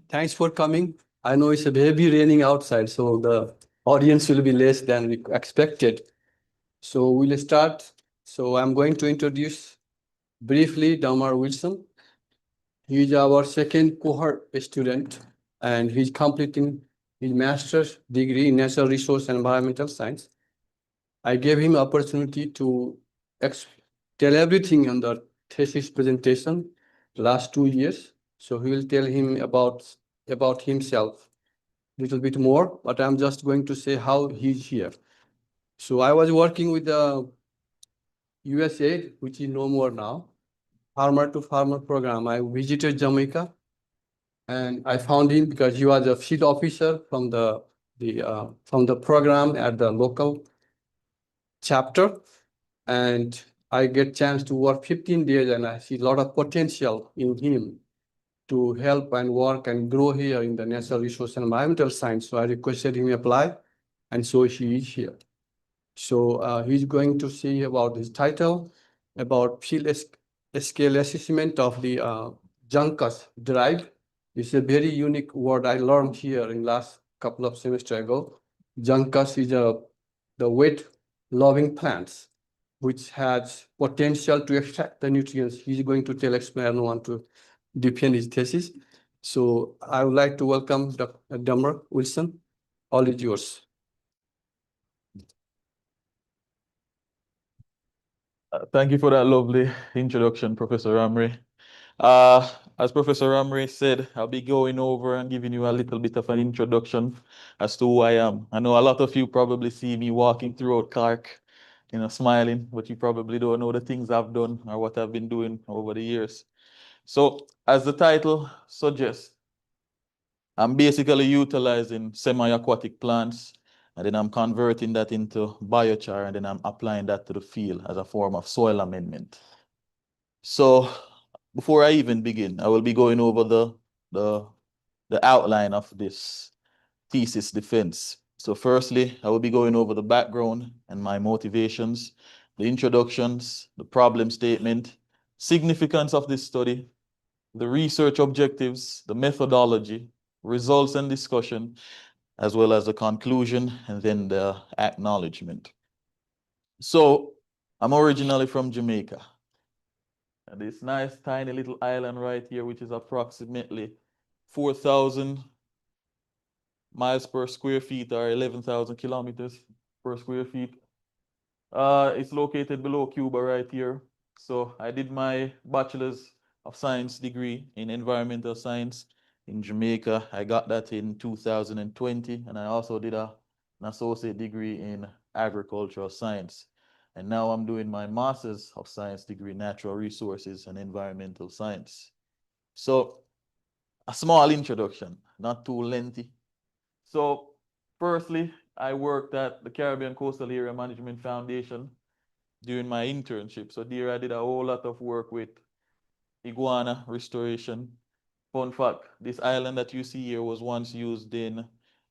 Thanks for coming. I know it's a heavy raining outside, so the audience will be less than we expected. So we'll start. So I'm going to introduce briefly Damar Wilson. He's our second cohort student, and he's completing his master's degree in natural resource and environmental science. I gave him opportunity to ex tell everything on the thesis presentation last 2 years. So he will tell him about himself little bit more, but I'm just going to say how he's here. So I was working with the USAID, which is no more now, farmer to farmer program. I visited Jamaica and I found him because he was a field officer from the program at the local chapter, and I get chance to work 15 days, and I see a lot of potential in him to help and work and grow here in the natural resource and environmental science. So I requested him apply, and so he is here. So he's going to see about his title, about scale assessment of the Juncus drive. It's a very unique word I learned here in last couple of semesters ago. Juncus is the wet loving plants, which has potential to extract the nutrients. He's going to explain. I don't want to defend his thesis. So I would like to welcome Dr. Damar Wilson. All is yours. Thank you for that lovely introduction, Professor Ramri. As Professor Ramri said, I'll be going over and giving you a little bit of an introduction as to who I am. I know a lot of you probably see me walking throughout Clark, smiling, but you probably don't know the things I've done or what I've been doing over the years. So, as the title suggests, I'm basically utilizing semi-aquatic plants, and then I'm converting that into biochar, and then I'm applying that to the field as a form of soil amendment. So before I even begin, I will be going over the outline of this thesis defense. So firstly, I will be going over the background and my motivations, the introductions, the problem statement, significance of this study, the research objectives, the methodology, results and discussion, as well as the conclusion and then the acknowledgement. So I'm originally from Jamaica. And this nice tiny little island right here, which is approximately 4,000 miles per square feet or 11,000 kilometers per square feet. It's located below Cuba right here. So I did my bachelor's of science degree in environmental science in Jamaica. I got that in 2020, and I also did an associate degree in agricultural science. And now I'm doing my master's of science degree in natural resources and environmental science. So a small introduction, not too lengthy. So firstly, I worked at the Caribbean Coastal Area Management Foundation during my internship. So there I did a whole lot of work with iguana restoration. Fun fact, this island that you see here was once used in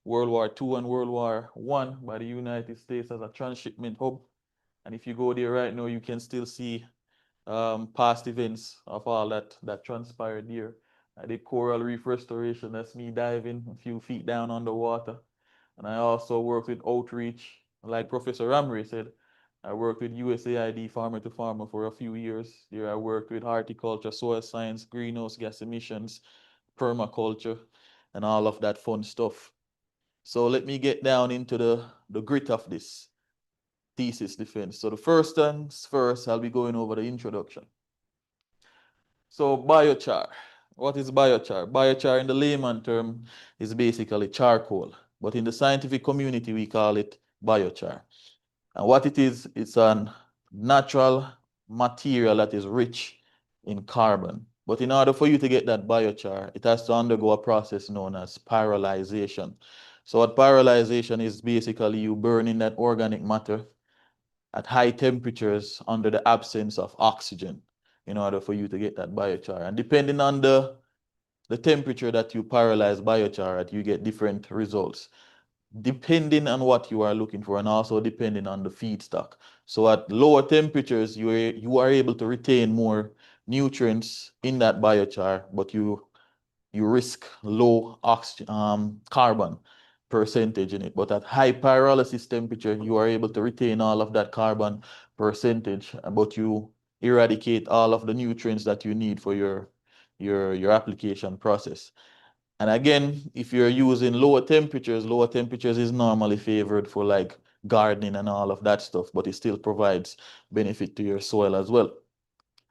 World War II and World War I by the United States as a transshipment hub. And if you go there right now, you can still see past events of all that transpired there. I did coral reef restoration. That's me diving a few feet down underwater. And I also worked with outreach, like Professor Ramri said. I worked with USAID Farmer to Farmer for a few years. There I worked with horticulture, soil science, greenhouse gas emissions, permaculture, and all of that fun stuff. So let me get down into the grit of this thesis defense. So the first things first, I'll be going over the introduction. So biochar. What is biochar? Biochar in the layman term is basically charcoal, but in the scientific community we call it biochar. And what it is, it's a natural material that is rich in carbon. But in order for you to get that biochar, it has to undergo a process known as pyrolyzation. So what pyrolyzation is basically you burning that organic matter at high temperatures under the absence of oxygen in order for you to get that biochar. And depending on the temperature that you pyrolyze biochar at, you get different results, depending on what you are looking for and also depending on the feedstock. So at lower temperatures, you are able to retain more nutrients in that biochar, but you you risk low carbon percentage in it. But at high pyrolysis temperature, you are able to retain all of that carbon percentage, but you eradicate all of the nutrients that you need for your application process. And again, if you're using lower temperatures is normally favored for like gardening and all of that stuff, but it still provides benefit to your soil as well.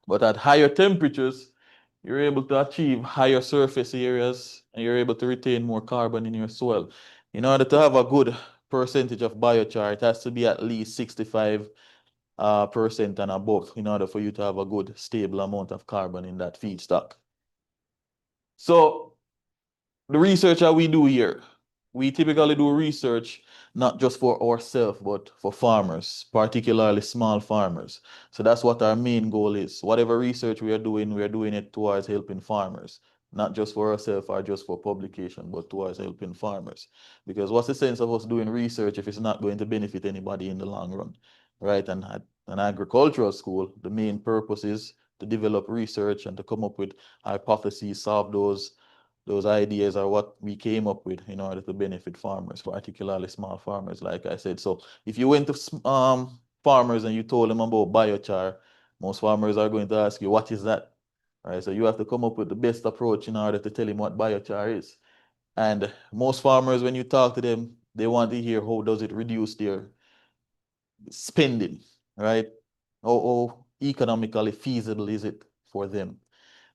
But at higher temperatures, you're able to achieve higher surface areas and you're able to retain more carbon in your soil. In order to have a good percentage of biochar, it has to be at least 65% and above in order for you to have a good stable amount of carbon in that feedstock. So the research that we do here, we typically do research not just for ourselves, but for farmers, particularly small farmers. So that's what our main goal is. Whatever research we are doing it towards helping farmers, not just for ourselves or just for publication, but towards helping farmers. Because what's the sense of us doing research if it's not going to benefit anybody in the long run, right? And at an agricultural school, the main purpose is to develop research and to come up with hypotheses, solve those ideas are what we came up with in order to benefit farmers, particularly small farmers, like I said. So if you went to farmers and you told them about biochar, most farmers are going to ask you, what is that? Right? So you have to come up with the best approach in order to tell them what biochar is. And most farmers, when you talk to them, they want to hear how does it reduce their spending, right? How economically feasible is it for them?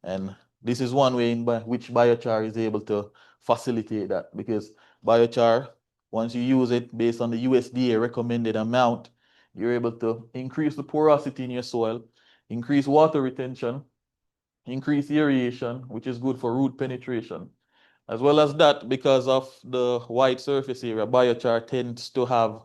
And this is one way in which biochar is able to facilitate that, because biochar, once you use it based on the USDA recommended amount, you're able to increase the porosity in your soil, increase water retention, increase aeration, which is good for root penetration. As well as that, because of the wide surface area, biochar tends to have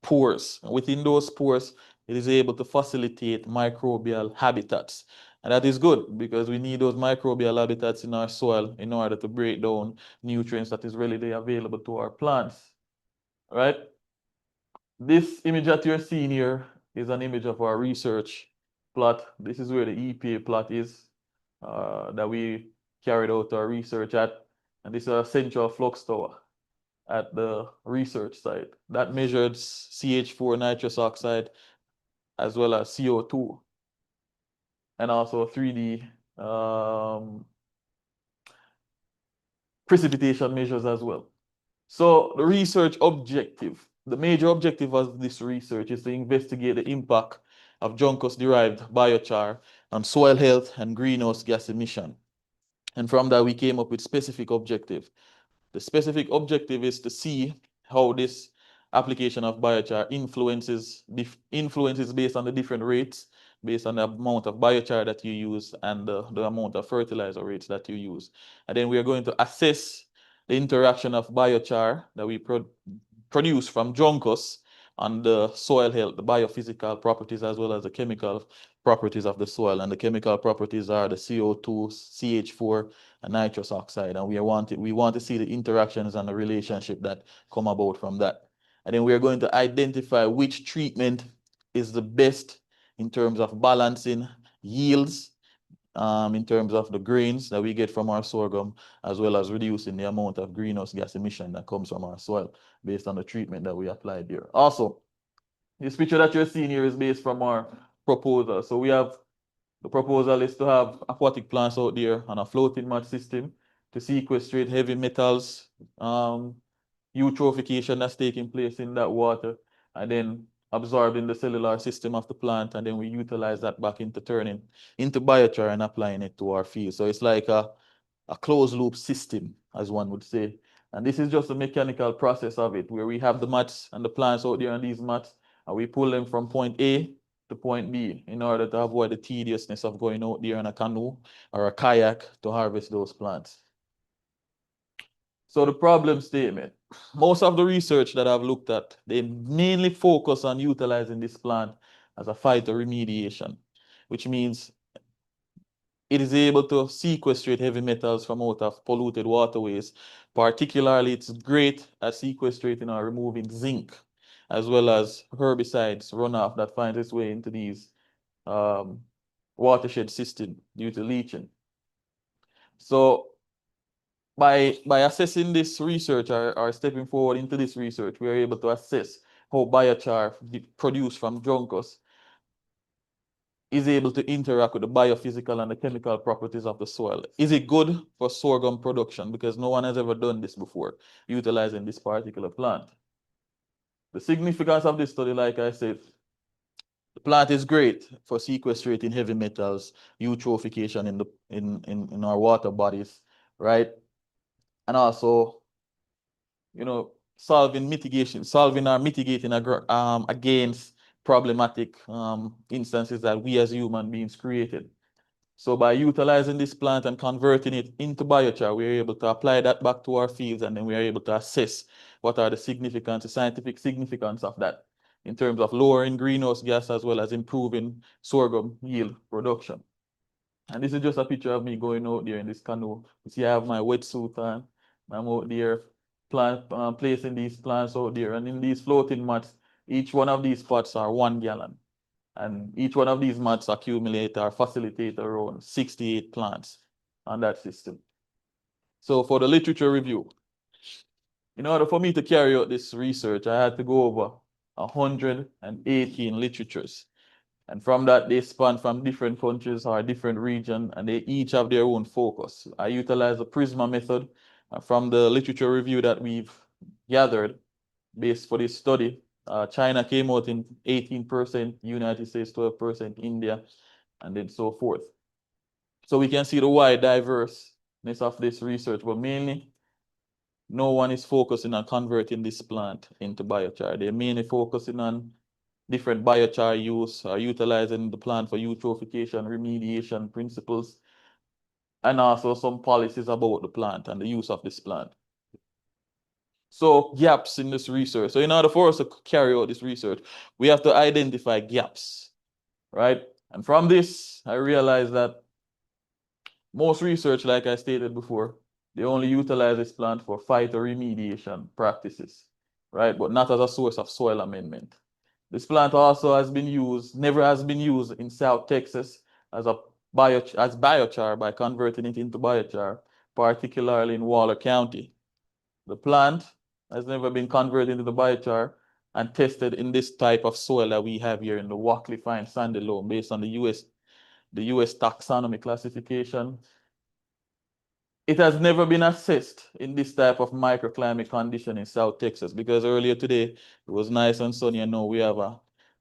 pores. Within those pores, it is able to facilitate microbial habitats. And that is good because we need those microbial habitats in our soil in order to break down nutrients that is readily available to our plants. Right? This image that you're seeing here is an image of our research plot. This is where the EPA plot is that we carried out our research at. And this is a central flux tower at the research site that measured CH4 nitrous oxide as well as CO2 and also 3D precipitation measures as well. So the research objective, the major objective of this research is to investigate the impact of Juncos-derived biochar on soil health and greenhouse gas emission. And from that, we came up with specific objective. The specific objective is to see how this application of biochar influences based on the different rates, based on the amount of biochar that you use and the amount of fertilizer rates that you use. And then we are going to assess the interaction of biochar that we produce from juncus on the soil health, the biophysical properties as well as the chemical properties of the soil. And the chemical properties are the CO2, CH4, and nitrous oxide. And we want to see the interactions and the relationship that come about from that. And then we are going to identify which treatment is the best in terms of balancing yields, in terms of the grains that we get from our sorghum, as well as reducing the amount of greenhouse gas emission that comes from our soil based on the treatment that we applied there. Also, this picture that you're seeing here is based from our proposal. So we have the proposal is to have aquatic plants out there on a floating mat system to sequestrate heavy metals, eutrophication that's taking place in that water, and then absorbing the cellular system of the plant, and then we utilize that back into turning into biochar and applying it to our field. So it's like a closed loop system, as one would say. And this is just a mechanical process of it, where we have the mats and the plants out there on these mats, and we pull them from point A to point B in order to avoid the tediousness of going out there in a canoe or a kayak to harvest those plants. So the problem statement, most of the research that I've looked at, they mainly focus on utilizing this plant as a phytoremediation, which means it is able to sequestrate heavy metals from out of polluted waterways. Particularly, it's great at sequestrating or removing zinc, as well as herbicides runoff that finds its way into these watershed system due to leaching. So by assessing this research or stepping forward into this research, we are able to assess how biochar produced from juncus is able to interact with the biophysical and the chemical properties of the soil. Is it good for sorghum production? Because no one has ever done this before, utilizing this particular plant. The significance of this study, like I said, the plant is great for sequestrating heavy metals, eutrophication in our water bodies, right? And also, solving or mitigating against problematic instances that we as human beings created. So by utilizing this plant and converting it into biochar, we are able to apply that back to our fields, and then we are able to assess what are the scientific significance of that in terms of lowering greenhouse gas as well as improving sorghum yield production. And this is just a picture of me going out there in this canoe. You see, I have my wetsuit on. I'm out there placing these plants out there. And in these floating mats, each one of these pots are 1 gallon. And each one of these mats accumulate or facilitate around 68 plants on that system. So for the literature review, in order for me to carry out this research, I had to go over 118 literatures. And from that, they span from different countries or different regions, and they each have their own focus. I utilize the Prisma method from the literature review that we've gathered based for this study. China came out in 18%, United States 12%, India, and then so forth. So we can see the wide diverseness of this research, but mainly no one is focusing on converting this plant into biochar. They're mainly focusing on different biochar use or utilizing the plant for eutrophication, remediation principles, and also some policies about the plant and the use of this plant. So gaps in this research. So in order for us to carry out this research, we have to identify gaps, right? And from this, I realized that most research, like I stated before, they only utilize this plant for phytoremediation practices, right? But not as a source of soil amendment. This plant also never has been used in South Texas as biochar by converting it into biochar, particularly in Waller County. The plant has never been converted into biochar and tested in this type of soil that we have here in the Walkley Fine Sandy Loam based on the US taxonomy classification. It has never been assessed in this type of microclimate condition in South Texas, because earlier today it was nice and sunny, and now we have a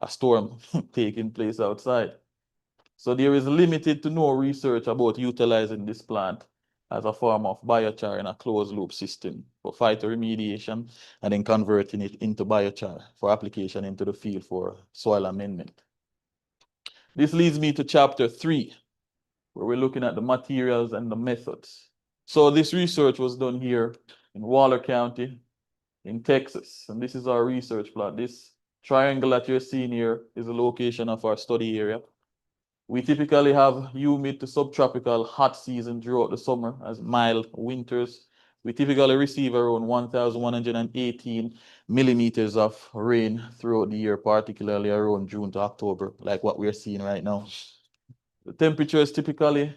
storm taking place outside. So there is limited to no research about utilizing this plant as a form of biochar in a closed loop system for phytoremediation and then converting it into biochar for application into the field for soil amendment. This leads me to chapter 3, where we're looking at the materials and the methods. So this research was done here in Waller County in Texas. And this is our research plot. This triangle that you're seeing here is the location of our study area. We typically have humid to subtropical hot season throughout the summer as mild winters. We typically receive around 1,118 millimeters of rain throughout the year, particularly around June to October, like what we're seeing right now. The temperatures typically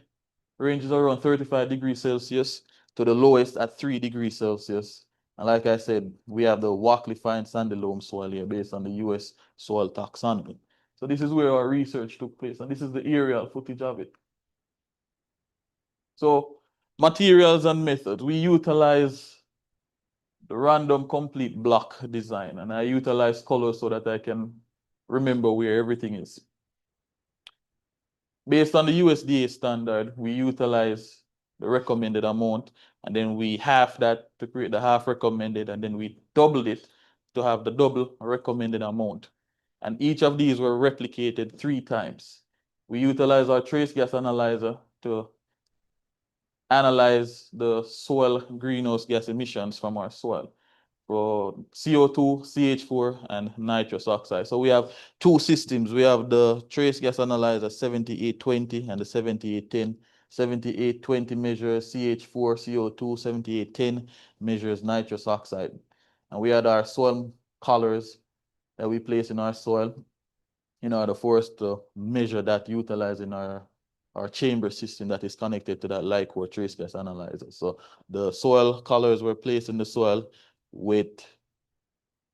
ranges around 35 degrees Celsius to the lowest at 3 degrees Celsius. And like I said, we have the Walkley Fine Sandy Loam soil here based on the US soil taxonomy. So this is where our research took place, and this is the aerial footage of it. So materials and methods. We utilize the random complete block design, and I utilize colors so that I can remember where everything is. Based on the USDA standard, we utilize the recommended amount, and then we half that to create the half recommended, and then we doubled it to have the double recommended amount. And each of these were replicated 3 times. We utilize our trace gas analyzer to analyze the soil greenhouse gas emissions from our soil for CO2, CH4, and nitrous oxide. So we have 2 systems. We have the trace gas analyzer 7820 and the 7810. 7820 measures CH4, CO2, 7810 measures nitrous oxide. And we had our soil colors that we place in our soil in order for us to measure that utilizing our our chamber system that is connected to that light core trace gas analyzer. So the soil collars were placed in the soil with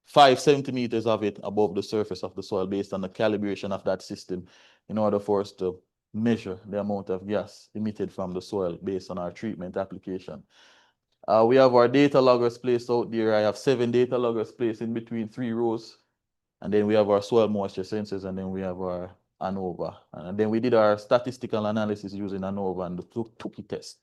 5 centimeters of it above the surface of the soil based on the calibration of that system in order for us to measure the amount of gas emitted from the soil based on our treatment application. We have our data loggers placed out there. I have 7 data loggers placed in between 3 rows. And then we have our soil moisture sensors, and then we have our ANOVA. And then we did our statistical analysis using ANOVA and the Tukey test.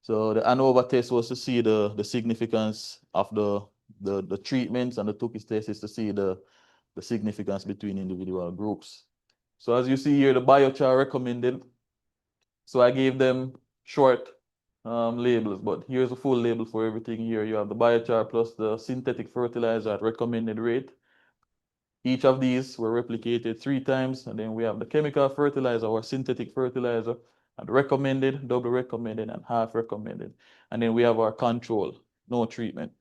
So the ANOVA test was to see the significance of the treatments, and the Tukey test is to see the significance between individual groups. So as you see here, the biochar recommended. So I gave them short labels, but here's a full label for everything here. You have the biochar plus the synthetic fertilizer at recommended rate. Each of these were replicated 3 times, and then we have the chemical fertilizer or synthetic fertilizer at recommended, double recommended, and half recommended. And then we have our control, no treatment.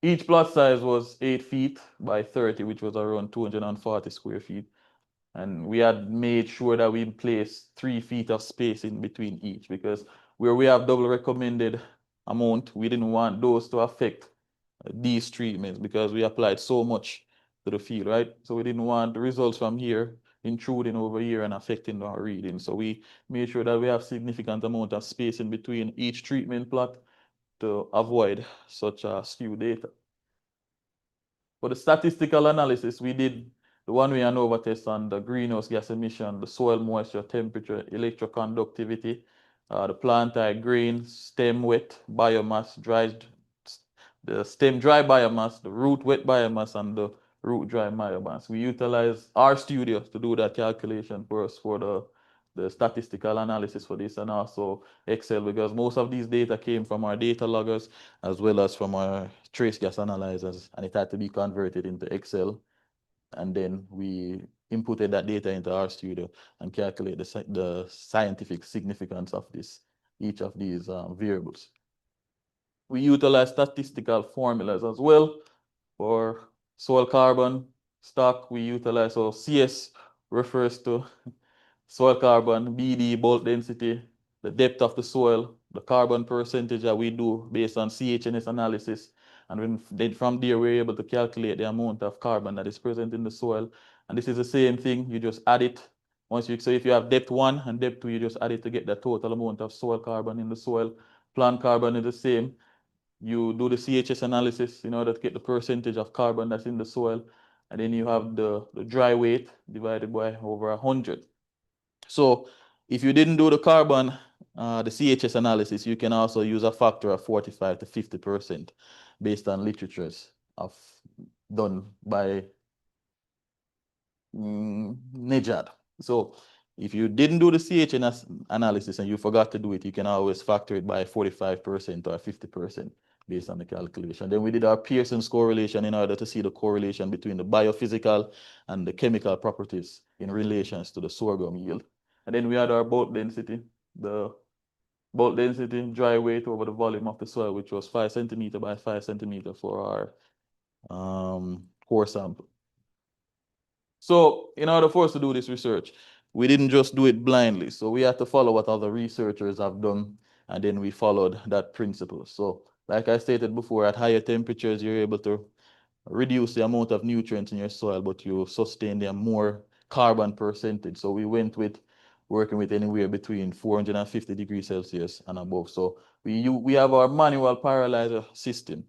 Each plot size was 8 feet by 30, which was around 240 square feet. And we had made sure that we placed 3 feet of space in between each, because where we have double recommended amount, we didn't want those to affect these treatments because we applied so much to the field, right? So we didn't want the results from here intruding over here and affecting our reading. So we made sure that we have significant amount of space in between each treatment plot to avoid such skew data. For the statistical analysis, we did the one-way ANOVA test on the greenhouse gas emission, the soil moisture, temperature, electroconductivity, the plant height, grain, stem wet, biomass, the stem dry biomass, the root wet biomass, and the root dry biomass. We utilize RStudio to do that calculation for us for the statistical analysis for this, and also Excel, because most of these data came from our data loggers as well as from our trace gas analyzers, and it had to be converted into Excel. And then we inputted that data into RStudio and calculate the scientific significance of each of these variables. We utilize statistical formulas as well for soil carbon stock. We utilize, so CS refers to soil carbon, BD, bulk density, the depth of the soil, the carbon percentage that we do based on CHNS analysis. And then from there, we're able to calculate the amount of carbon that is present in the soil. And this is the same thing, you just add it. So if you have depth 1 and depth 2, you just add it to get the total amount of soil carbon in the soil. Plant carbon is the same. You do the CHS analysis in order to get the percentage of carbon that's in the soil. And then you have the dry weight divided by over 100. So if you didn't do the carbon, the CHS analysis, you can also use a factor of 45 to 50% based on literatures done by NEJAD. So if you didn't do the CHS analysis and you forgot to do it, you can always factor it by 45% or 50% based on the calculation. Then we did our Pearson's correlation in order to see the correlation between the biophysical and the chemical properties in relations to the sorghum yield. And then we had our bulk density, dry weight over the volume of the soil, which was 5 centimeter by 5 centimeter for our core sample. So in order for us to do this research, we didn't just do it blindly. So we had to follow what other researchers have done, and then we followed that principle. So like I stated before, at higher temperatures, you're able to reduce the amount of nutrients in your soil, but you sustain the more carbon percentage. So we went with working with anywhere between 450 degrees Celsius and above. So we have our manual pyrolyzer system.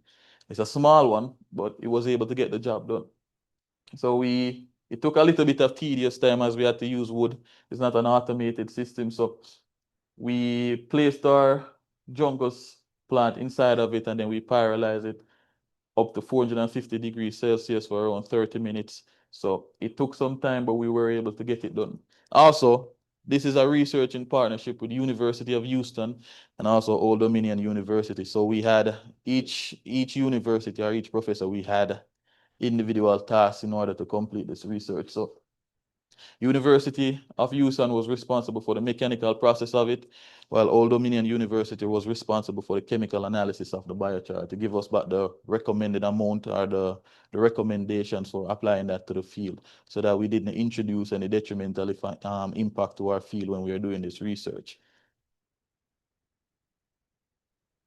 It's a small one, but it was able to get the job done. So it took a little bit of tedious time as we had to use wood. It's not an automated system. So we placed our Juncus plant inside of it, and then we pyrolyze it up to 450 degrees Celsius for around 30 minutes. So it took some time, but we were able to get it done. Also, this is a research in partnership with University of Houston and also Old Dominion University. So we had each university or each professor, we had individual tasks in order to complete this research. So University of Houston was responsible for the mechanical process of it, while Old Dominion University was responsible for the chemical analysis of the biochar to give us back the recommended amount or the recommendations for applying that to the field, so that we didn't introduce any detrimental impact to our field when we were doing this research.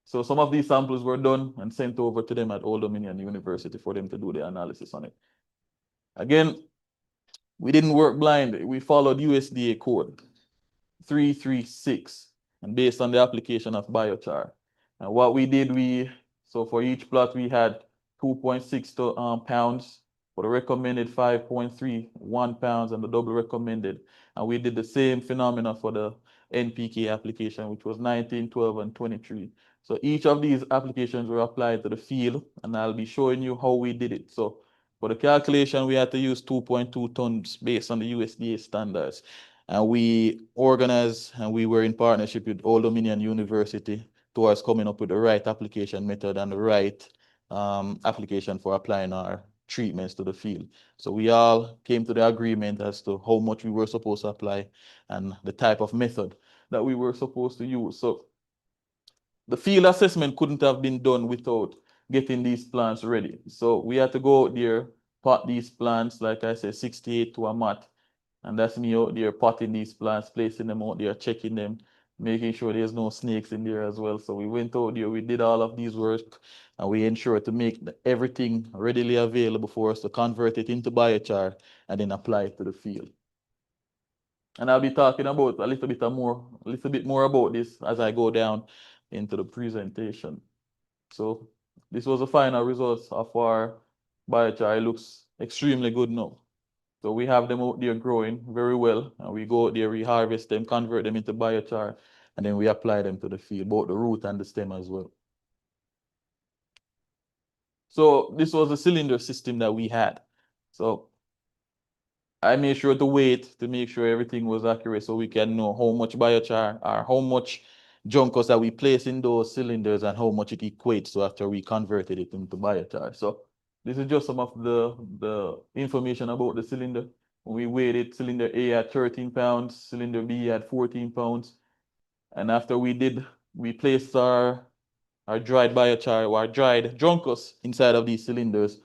So some of these samples were done and sent over to them at Old Dominion University for them to do the analysis on it. Again, we didn't work blind. We followed USDA code 336 and based on the application of biochar. And what we did, so for each plot we had 2.6 pounds for the recommended, 5.31 pounds and the double recommended. And we did the same phenomena for the NPK application, which was 19, 12, and 23. So each of these applications were applied to the field, and I'll be showing you how we did it. So for the calculation, we had to use 2.2 tons based on the USDA standards. And we organized and we were in partnership with Old Dominion University towards coming up with the right application method and the right application for applying our treatments to the field. So we all came to the agreement as to how much we were supposed to apply and the type of method that we were supposed to use. So the field assessment couldn't have been done without getting these plants ready. So we had to go out there, pot these plants, like I said, 68 to a mat. And that's me out there potting these plants, placing them out there, checking them, making sure there's no snakes in there as well. So we went out there, we did all of these work, and we ensured to make everything readily available for us to convert it into biochar and then apply it to the field. And I'll be talking about a little bit more about this as I go down into the presentation. So this was the final results of our biochar. It looks extremely good now. So we have them out there growing very well, and we go out there, we harvest them, convert them into biochar, and then we apply them to the field, both the root and the stem as well. So this was the cylinder system that we had. So I made sure to wait to make sure everything was accurate so we can know how much biochar or how much juncos that we place in those cylinders and how much it equates to after we converted it into biochar. So this is just some of the information about the cylinder. We weighed it, cylinder A at 13 pounds, cylinder B at 14 pounds. And after we placed our dried biochar, or our dried juncos inside of these cylinders.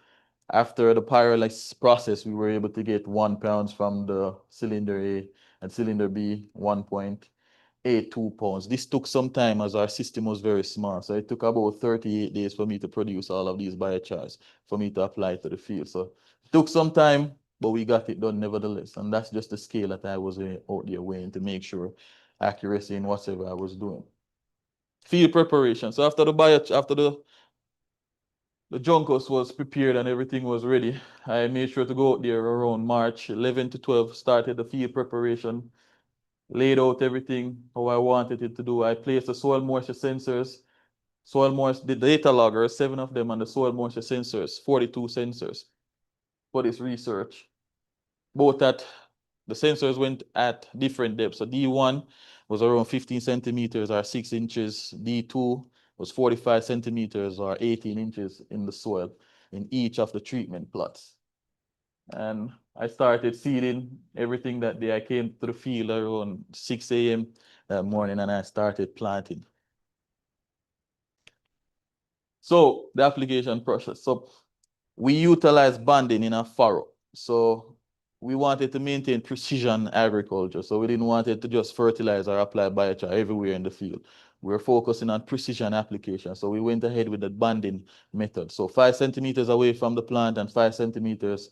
After the pyrolysis process, we were able to get 1 pound from the cylinder A and cylinder B, 1.82 pounds. This took some time as our system was very small. So it took about 38 days for me to produce all of these biochars for me to apply to the field. So it took some time, but we got it done nevertheless. And that's just the scale that I was out there weighing to make sure accuracy in whatever I was doing. Field preparation. So after the juncos was prepared and everything was ready, I made sure to go out there around March 11 to 12, started the field preparation, laid out everything how I wanted it to do. I placed the soil moisture sensors, the data loggers, 7 of them, and the soil moisture sensors, 42 sensors for this research. Both at the sensors went at different depths. So D1 was around 15 centimeters or 6 inches. D2 was 45 centimeters or 18 inches in the soil in each of the treatment plots. And I started seeding everything that day. I came to the field around 6 a.m. that morning and I started planting. So the application process. So we utilize banding in a furrow. So we wanted to maintain precision agriculture. So we didn't want it to just fertilize or apply biochar everywhere in the field. We were focusing on precision application. So we went ahead with the banding method. So 5 centimeters away from the plant and 5 centimeters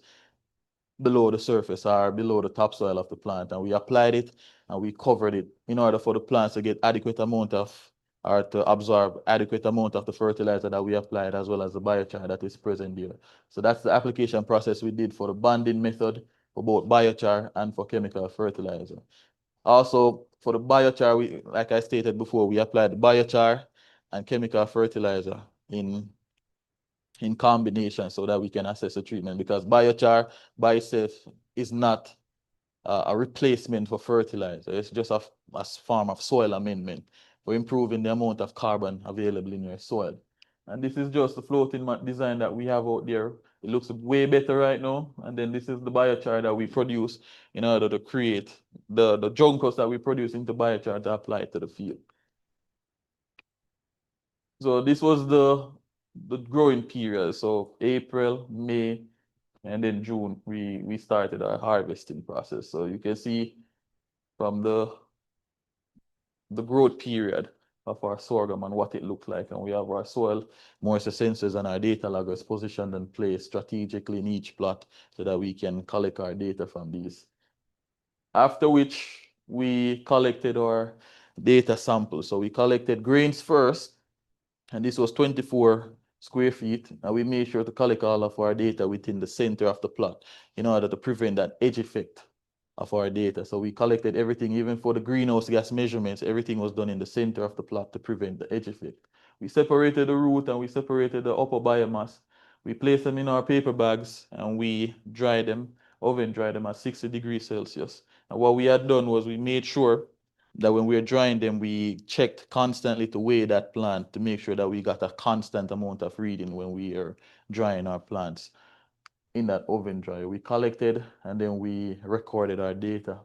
below the surface or below the topsoil of the plant. And we applied it and we covered it in order for the plants to get adequate amount of, or to absorb adequate amount of the fertilizer that we applied as well as the biochar that is present there. So that's the application process we did for the banding method for both biochar and for chemical fertilizer. Also, for the biochar, like I stated before, we applied the biochar and chemical fertilizer in combination so that we can assess the treatment, because biochar by itself is not a replacement for fertilizer. It's just a form of soil amendment for improving the amount of carbon available in your soil. And this is just the floating mat design that we have out there. It looks way better right now. And then this is the biochar that we produce in order to create the juncos that we produce into biochar to apply to the field. So this was the growing period. So April, May, and then June, we started our harvesting process. So you can see from the growth period of our sorghum and what it looked like. And we have our soil moisture sensors and our data loggers positioned and placed strategically in each plot so that we can collect our data from these. After which we collected our data samples. So we collected grains first, and this was 24 square feet. And we made sure to collect all of our data within the center of the plot in order to prevent that edge effect of our data. So we collected everything, even for the greenhouse gas measurements, everything was done in the center of the plot to prevent the edge effect. We separated the root and we separated the upper biomass. We placed them in our paper bags and we dried them, oven dried them at 60 degrees Celsius. And what we had done was we made sure that when we were drying them, we checked constantly to weigh that plant to make sure that we got a constant amount of reading when we are drying our plants in that oven dryer. We collected and then we recorded our data.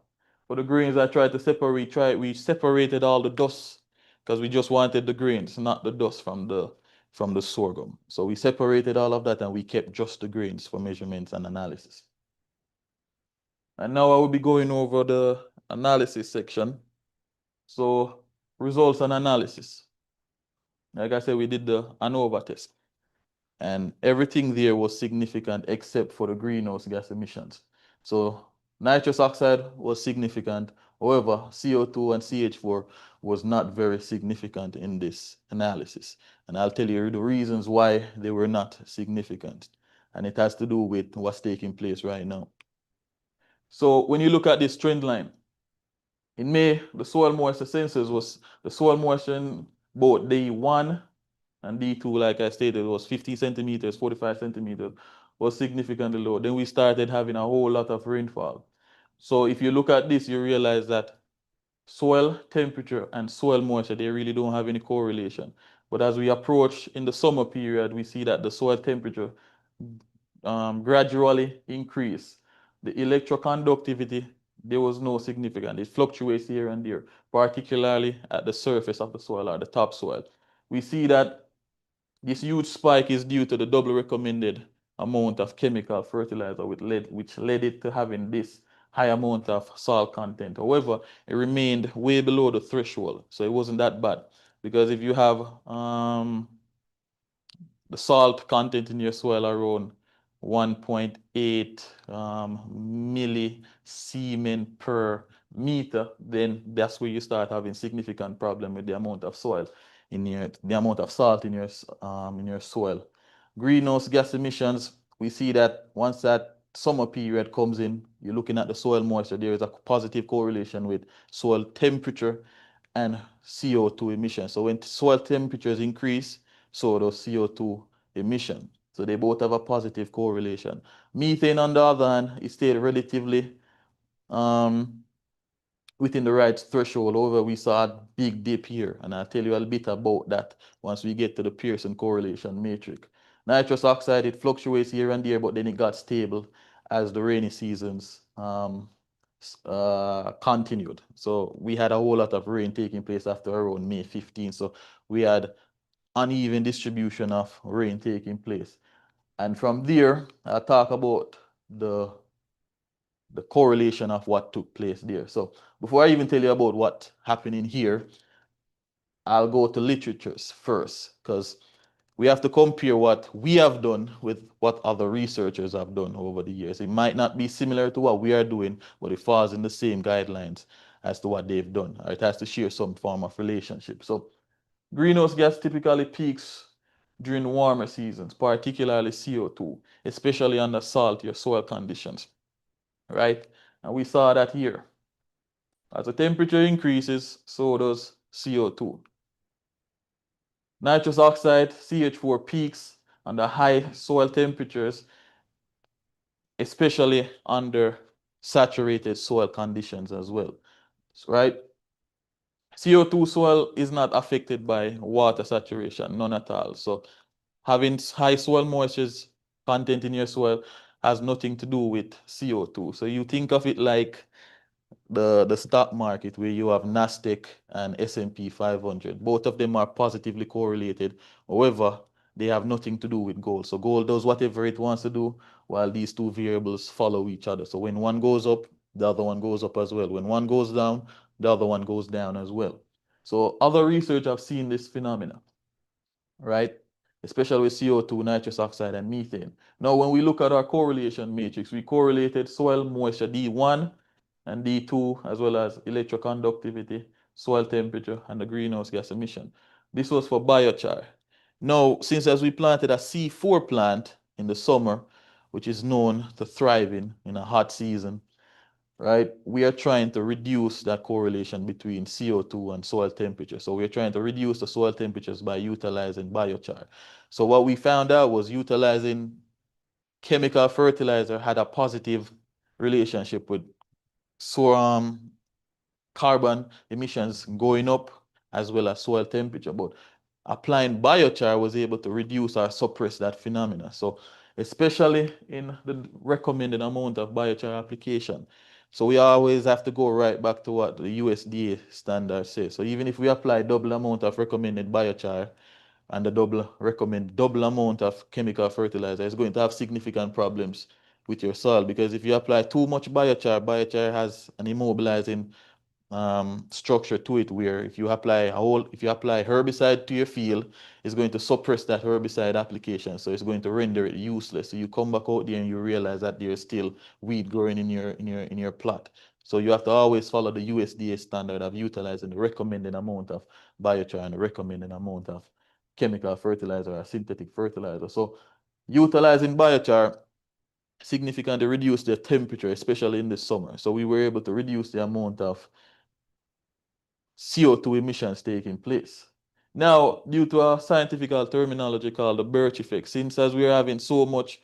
For the grains, I tried to separate, we separated all the dust because we just wanted the grains, not the dust from the sorghum. So we separated all of that and we kept just the grains for measurements and analysis. And now I will be going over the analysis section. So results and analysis. Like I said, we did the ANOVA test. And everything there was significant except for the greenhouse gas emissions. So nitrous oxide was significant. However, CO2 and CH4 was not very significant in this analysis. And I'll tell you the reasons why they were not significant. And it has to do with what's taking place right now. So when you look at this trend line, in May, the soil moisture sensors was the soil moisture in both D1 and D2, like I stated, was 50 centimeters, 45 centimeters, was significantly low. Then we started having a whole lot of rainfall. So if you look at this, you realize that soil temperature and soil moisture, they really don't have any correlation. But as we approach in the summer period, we see that the soil temperature gradually increase. The electroconductivity, there was no significant. It fluctuates here and there, particularly at the surface of the soil or the topsoil. We see that this huge spike is due to the double recommended amount of chemical fertilizer which led it to having this high amount of salt content. However, it remained way below the threshold, so it wasn't that bad. Because if you have the salt content in your soil around 1.8 millisiemen per meter, then that's where you start having significant problem with the amount of soil in the amount of salt in your soil. Greenhouse gas emissions, we see that once that summer period comes in, you're looking at the soil moisture, there is a positive correlation with soil temperature and CO2 emissions. So when soil temperatures increase, so does CO2 emission. So they both have a positive correlation. Methane, on the other hand, is stayed relatively within the right threshold. However, we saw a big dip here, and I'll tell you a little bit about that once we get to the Pearson correlation matrix. Nitrous oxide, it fluctuates here and there, but then it got stable as the rainy seasons continued. So we had a whole lot of rain taking place after around May 15. So we had uneven distribution of rain taking place. And from there, I'll talk about the correlation of what took place there. So before I even tell you about what's happening here, I'll go to literatures first, because we have to compare what we have done with what other researchers have done over the years. It might not be similar to what we are doing, but it falls in the same guidelines as to what they've done. Or it has to share some form of relationship. So greenhouse gas typically peaks during warmer seasons, particularly CO2, especially under saltier soil conditions, right? And we saw that here. As the temperature increases, so does CO2. Nitrous oxide, CH4 peaks under high soil temperatures, especially under saturated soil conditions as well, right? CO2 soil is not affected by water saturation, none at all. So having high soil moisture content in your soil has nothing to do with CO2. So you think of it like the stock market where you have Nasdaq and S&P 500. Both of them are positively correlated. However, they have nothing to do with gold. So gold does whatever it wants to do while these two variables follow each other. So when one goes up, the other one goes up as well. When one goes down, the other one goes down as well. So other research have seen this phenomena, right? Especially with CO2, nitrous oxide, and methane. Now, when we look at our correlation matrix, we correlated soil moisture D1 and D2, as well as electroconductivity, soil temperature, and the greenhouse gas emission. This was for biochar. Now, since as we planted a C4 plant in the summer, which is known to thrive in a hot season, right? We are trying to reduce that correlation between CO2 and soil temperature. So we're trying to reduce the soil temperatures by utilizing biochar. So what we found out was utilizing chemical fertilizer had a positive relationship with carbon emissions going up as well as soil temperature. But applying biochar was able to reduce or suppress that phenomena. So especially in the recommended amount of biochar application. So we always have to go right back to what the USDA standard says. So even if we apply double amount of recommended biochar and the double amount of chemical fertilizer, it's going to have significant problems with your soil, because if you apply too much biochar has an immobilizing structure to it, where if you apply herbicide to your field, it's going to suppress that herbicide application, so it's going to render it useless. So you come back out there and you realize that there's still weed growing in your plot. So you have to always follow the USDA standard of utilizing the recommended amount of biochar and the recommended amount of chemical fertilizer or synthetic fertilizer. So utilizing biochar significantly reduced the temperature, especially in the summer. So we were able to reduce the amount of CO2 emissions taking place. Now, due to a scientific terminology called the birch effect, since as we're having so much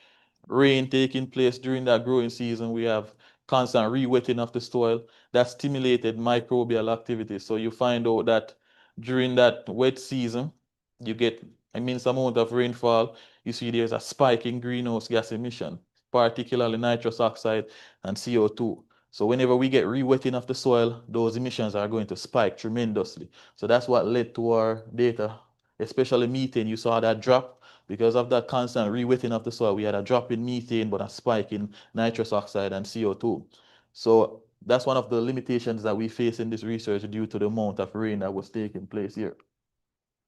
rain taking place during that growing season, we have constant re-wetting of the soil that stimulated microbial activity. So you find out that during that wet season, you get immense amount of rainfall. You see there's a spike in greenhouse gas emission, particularly nitrous oxide and CO2. So whenever we get re-wetting of the soil, those emissions are going to spike tremendously. So that's what led to our data, especially methane. You saw that drop because of that constant re-wetting of the soil. We had a drop in methane, but a spike in nitrous oxide and CO2. So that's one of the limitations that we face in this research due to the amount of rain that was taking place here.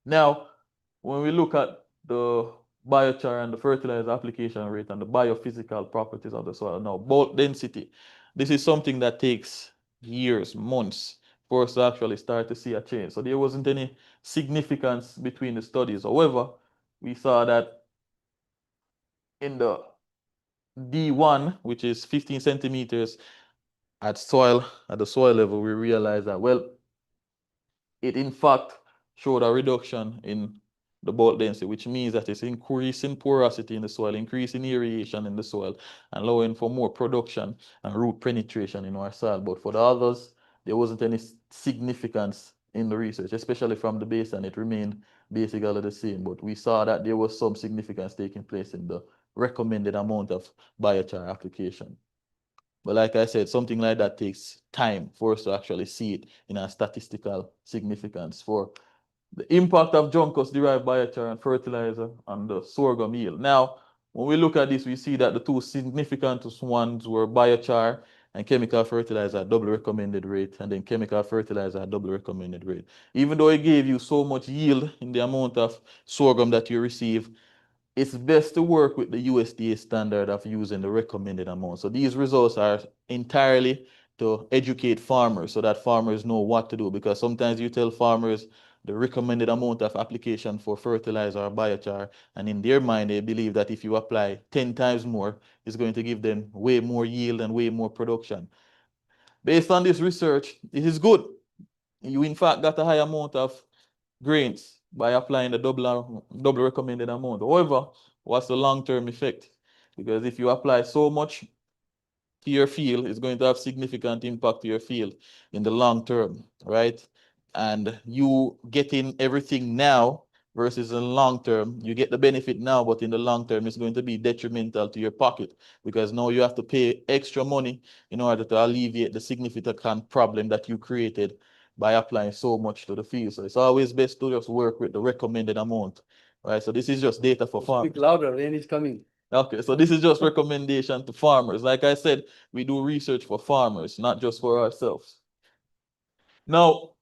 Now, when we look at the biochar and the fertilizer application rate and the biophysical properties of the soil, now bulk density, this is something that takes years, months for us to actually start to see a change. So there wasn't any significance between the studies. However, we saw that in the D1, which is 15 centimeters at the soil level, we realized that, well, it in fact showed a reduction in the bulk density, which means that it's increasing porosity in the soil, increasing aeration in the soil, and allowing for more production and root penetration in our soil. But for the others, there wasn't any significance in the research, especially from the baseline. It remained basically the same, but we saw that there was some significance taking place in the recommended amount of biochar application. But like I said, something like that takes time for us to actually see it in a statistical significance. For the impact of Juncos-derived biochar and fertilizer on the sorghum yield. Now, when we look at this, we see that the two significant ones were biochar and chemical fertilizer at double recommended rate, and then chemical fertilizer at double recommended rate. Even though it gave you so much yield in the amount of sorghum that you receive, it's best to work with the USDA standard of using the recommended amount. So these results are entirely to educate farmers so that farmers know what to do, because sometimes you tell farmers the recommended amount of application for fertilizer or biochar, and in their mind they believe that if you apply 10 times more, it's going to give them way more yield and way more production. Based on this research, it is good. You in fact got a high amount of grains by applying the double recommended amount. However, what's the long-term effect? Because if you apply so much to your field, it's going to have significant impact to your field in the long term, right? And you getting everything now versus in the long term, you get the benefit now, but in the long term, it's going to be detrimental to your pocket because now you have to pay extra money in order to alleviate the significant problem that you created by applying so much to the field. So it's always best to just work with the recommended amount, right? So this is just data for farmers. Speak louder, rain is coming. Okay, so this is just recommendation to farmers. Like I said, we do research for farmers, not just for ourselves. Now,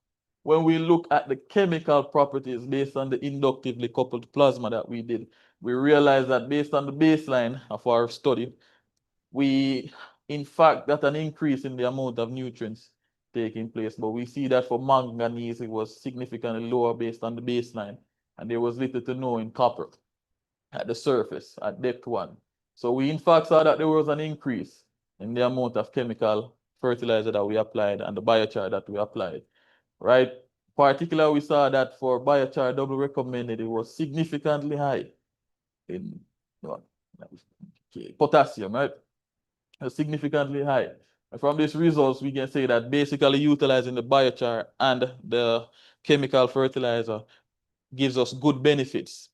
when we look at the chemical properties based on the inductively coupled plasma that we did, we realized that based on the baseline of our study, we in fact got an increase in the amount of nutrients taking place, but we see that for manganese, it was significantly lower based on the baseline, and there was little to no in copper at the surface at depth 1. So we in fact saw that there was an increase in the amount of chemical fertilizer that we applied and the biochar that we applied, right? Particularly, we saw that for biochar double recommended, it was significantly high in potassium, right? Significantly high. And from these results, we can say that basically utilizing the biochar and the chemical fertilizer gives us good benefits.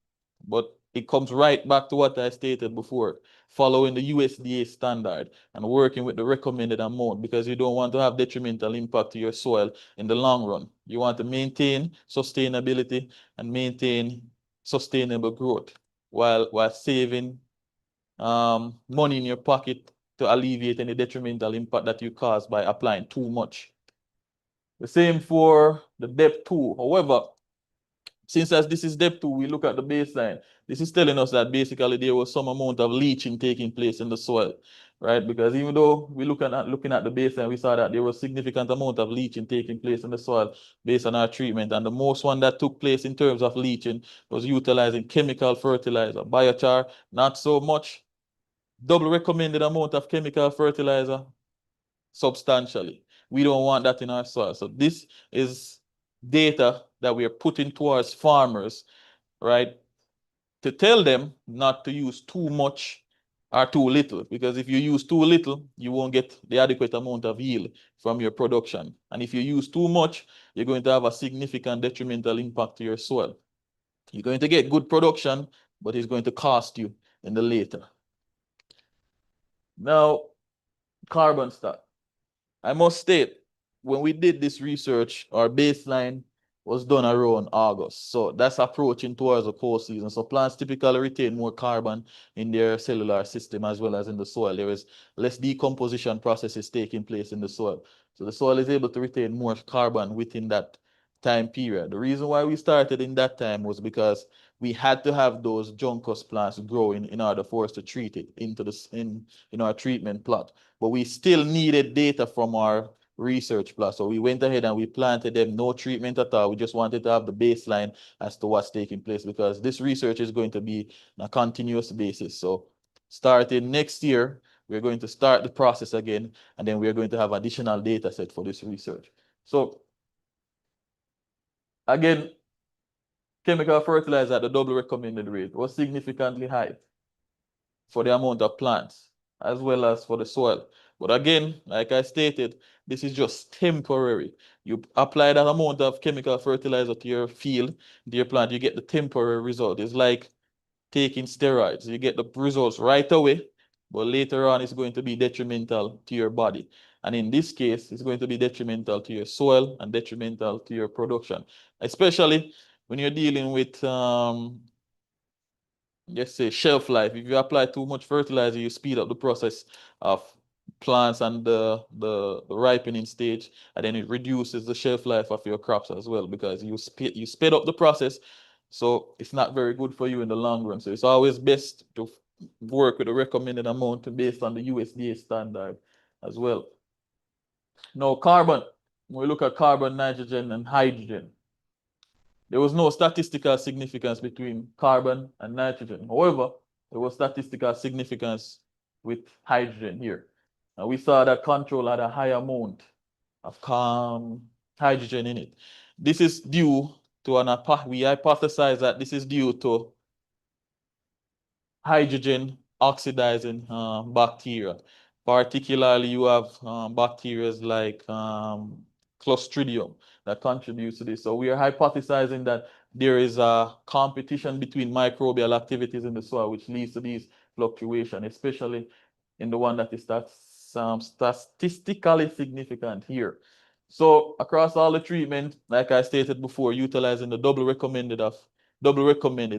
But it comes right back to what I stated before, following the USDA standard and working with the recommended amount, because you don't want to have detrimental impact to your soil in the long run. You want to maintain sustainability and maintain sustainable growth while saving money in your pocket to alleviate any detrimental impact that you cause by applying too much. The same for the depth 2. However, since as this is depth 2, we look at the baseline. This is telling us that basically there was some amount of leaching taking place in the soil, right? Because even though we looking at the baseline, we saw that there was significant amount of leaching taking place in the soil based on our treatment. And the most one that took place in terms of leaching was utilizing chemical fertilizer. Biochar, not so much. Double recommended amount of chemical fertilizer, substantially. We don't want that in our soil. So this is data that we are putting towards farmers, right? To tell them not to use too much or too little, because if you use too little, you won't get the adequate amount of yield from your production. And if you use too much, you're going to have a significant detrimental impact to your soil. You're going to get good production, but it's going to cost you in the later. Now, carbon stock. I must state, when we did this research, our baseline was done around August. So that's approaching towards the cold season. So plants typically retain more carbon in their cellular system as well as in the soil. There is less decomposition processes taking place in the soil. So the soil is able to retain more carbon within that time period. The reason why we started in that time was because we had to have those juncus plants growing in order for us to treat it into in our treatment plot. But we still needed data from our research plot. So we went ahead and we planted them, no treatment at all. We just wanted to have the baseline as to what's taking place, because this research is going to be on a continuous basis. So starting next year, we're going to start the process again, and then we're going to have additional data set for this research. So again, chemical fertilizer at the double recommended rate was significantly high for the amount of plants as well as for the soil. But again, like I stated, this is just temporary. You apply that amount of chemical fertilizer to your field, to your plant, you get the temporary result. It's like taking steroids. You get the results right away, but later on it's going to be detrimental to your body. And in this case, it's going to be detrimental to your soil and detrimental to your production, especially when you're dealing with let's say shelf life. If you apply too much fertilizer, you speed up the process of plants and the ripening stage, and then it reduces the shelf life of your crops as well, because you sped up the process. So it's not very good for you in the long run. So it's always best to work with the recommended amount based on the USDA standard as well. Now, carbon, when we look at carbon, nitrogen, and hydrogen, there was no statistical significance between carbon and nitrogen. However, there was statistical significance with hydrogen here. And we saw that control had a high amount of hydrogen in it. This is due to we hypothesize that this is due to hydrogen oxidizing bacteria. Particularly, you have bacteria like Clostridium that contributes to this. So we are hypothesizing that there is a competition between microbial activities in the soil, which leads to these fluctuations, especially in the one that is statistically significant here. So across all the treatment, like I stated before, utilizing the double recommended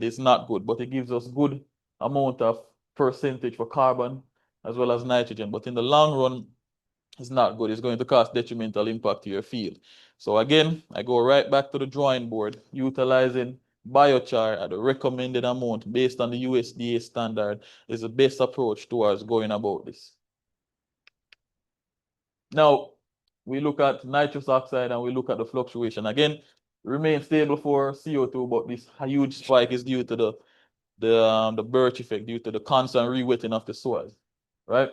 is not good, but it gives us good amount of percentage for carbon as well as nitrogen. But in the long run, it's not good. It's going to cause detrimental impact to your field. So again, I go right back to the drawing board, utilizing biochar at the recommended amount based on the USDA standard is the best approach towards going about this. Now, we look at nitrous oxide and we look at the fluctuation. Again, remain stable for CO2, but this huge spike is due to the birch effect, due to the constant re-wetting of the soil, right?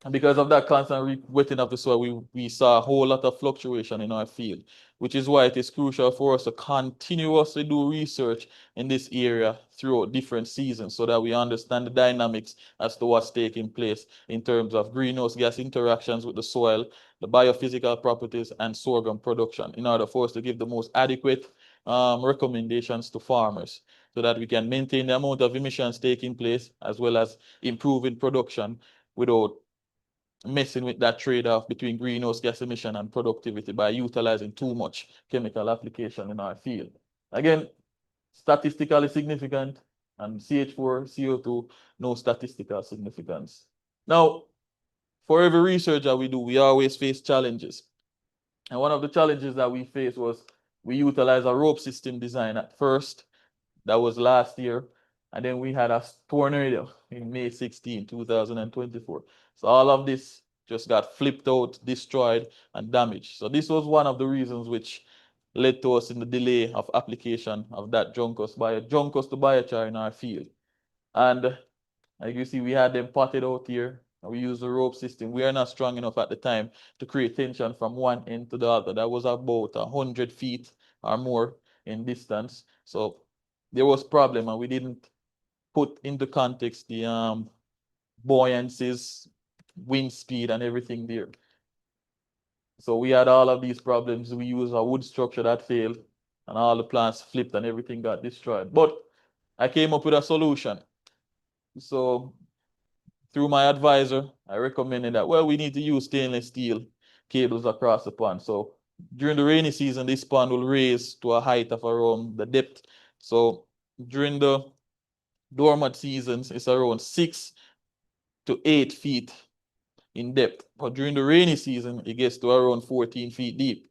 And because of that constant wetting of the soil, we saw a whole lot of fluctuation in our field, which is why it is crucial for us to continuously do research in this area throughout different seasons so that we understand the dynamics as to what's taking place in terms of greenhouse gas interactions with the soil, the biophysical properties, and sorghum production in order for us to give the most adequate recommendations to farmers so that we can maintain the amount of emissions taking place as well as improving production without messing with that trade-off between greenhouse gas emission and productivity by utilizing too much chemical application in our field. Again, statistically significant, and CH4, CO2, no statistical significance. Now, for every research that we do, we always face challenges. And one of the challenges that we faced was we utilized a rope system design at first. That was last year. And then we had a tornado in May 16, 2024. So all of this just got flipped out, destroyed, and damaged. So this was one of the reasons which led to us in the delay of application of that juncus to biochar in our field. And like you see, we had them potted out here. And we used the rope system. We are not strong enough at the time to create tension from one end to the other. That was about 100 feet or more in distance. So there was problem, and we didn't put into context the buoyancies, wind speed, and everything there. So we had all of these problems. We used a wood structure that failed, and all the plants flipped, and everything got destroyed. But I came up with a solution. So through my advisor, I recommended that, well, we need to use stainless steel cables across the pond. So during the rainy season, this pond will raise to a height of around the depth. So during the dormant seasons, it's around 6 to 8 feet in depth. But during the rainy season, it gets to around 14 feet deep.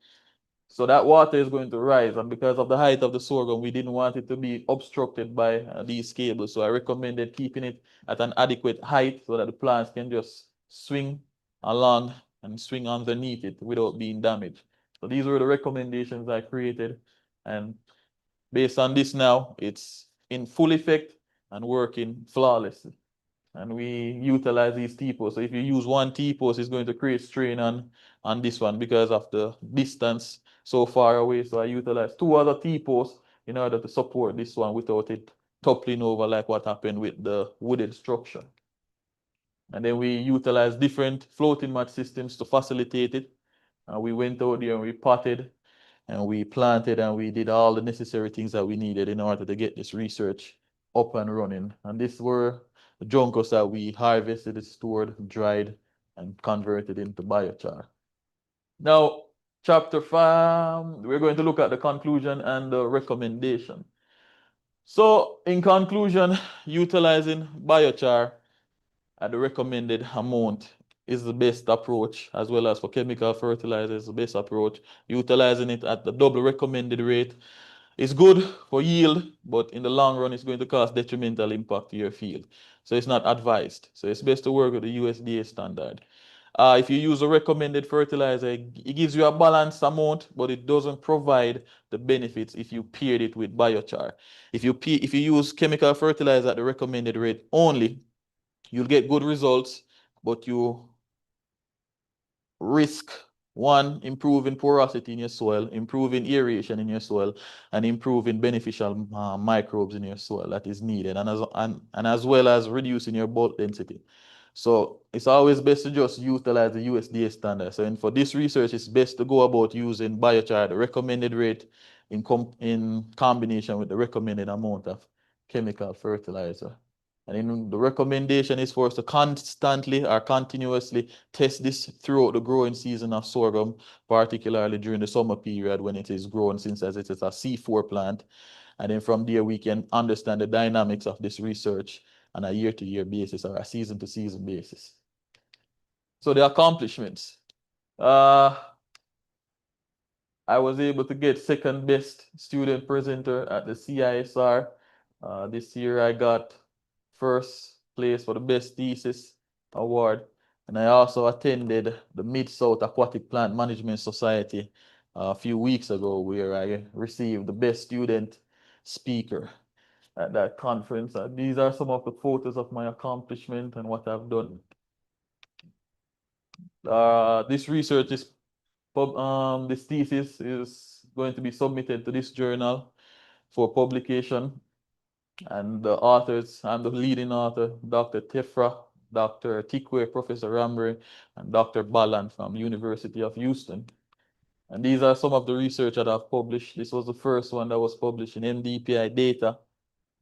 So that water is going to rise. And because of the height of the sorghum, we didn't want it to be obstructed by these cables. So I recommended keeping it at an adequate height so that the plants can just swing along and swing underneath it without being damaged. So these were the recommendations I created. And based on this now, it's in full effect and working flawlessly. And we utilize these T-posts. So if you use one T-post, it's going to create strain on this one because of the distance so far away. So I utilize 2 other T-posts in order to support this one without it toppling over like what happened with the wooded structure. And then we utilize different floating mat systems to facilitate it. And we went out there and we potted and we planted and we did all the necessary things that we needed in order to get this research up and running. And these were the juncus that we harvested, stored, dried, and converted into biochar. Now, chapter 5, we're going to look at the conclusion and the recommendation. So, in conclusion, utilizing biochar at the recommended amount is the best approach, as well as for chemical fertilizers, the best approach. Utilizing it at the double recommended rate is good for yield, but in the long run, it's going to cause detrimental impact to your field. So it's not advised. So it's best to work with the USDA standard. If you use a recommended fertilizer, it gives you a balanced amount, but it doesn't provide the benefits if you paired it with biochar. If you use chemical fertilizer at the recommended rate only, you'll get good results, but you risk one, improving porosity in your soil, improving aeration in your soil, and improving beneficial microbes in your soil that is needed, and as well as reducing your bulk density. So it's always best to just utilize the USDA standard. So and for this research, it's best to go about using biochar at the recommended rate in combination with the recommended amount of chemical fertilizer. And then the recommendation is for us to constantly or continuously test this throughout the growing season of sorghum, particularly during the summer period when it is grown, since as it is a C4 plant. And then from there, we can understand the dynamics of this research on a year-to-year basis or a season-to-season basis. So the accomplishments. I was able to get second best student presenter at the CISR. This year I got first place for the best thesis award. And I also attended the Mid-South Aquatic Plant Management Society a few weeks ago, where I received the best student speaker at that conference. These are some of the photos of my accomplishment and what I've done. This research is this thesis is going to be submitted to this journal for publication. And the authors, I'm the leading author, Dr. Tefra, Dr. Tikwe, Professor Ramre, and Dr. Balan from University of Houston. And these are some of the research that I've published. This was the first one that was published in MDPI Data.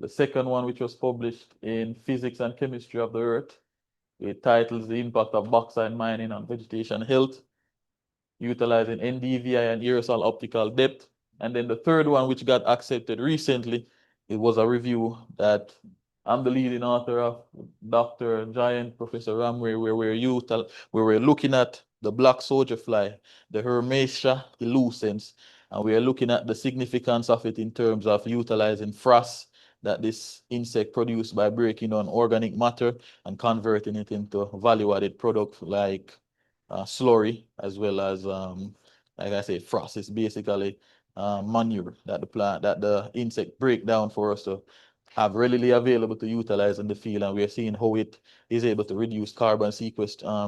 The second one, which was published in Physics and Chemistry of the Earth. It titles The Impact of Bauxite Mining on Vegetation Health, utilizing NDVI and aerosol optical depth. And then the third one, which got accepted recently, it was a review that I'm the leading author of, Dr. Giant, Professor Ramre, where we're looking at the black soldier fly, the Hermetia illucens, and we are looking at the significance of it in terms of utilizing frass that this insect produced by breaking down organic matter and converting it into value-added product like slurry, as well as like I say, frost is basically manure that the insect break down for us to have readily available to utilize in the field, and we are seeing how it is able to reduce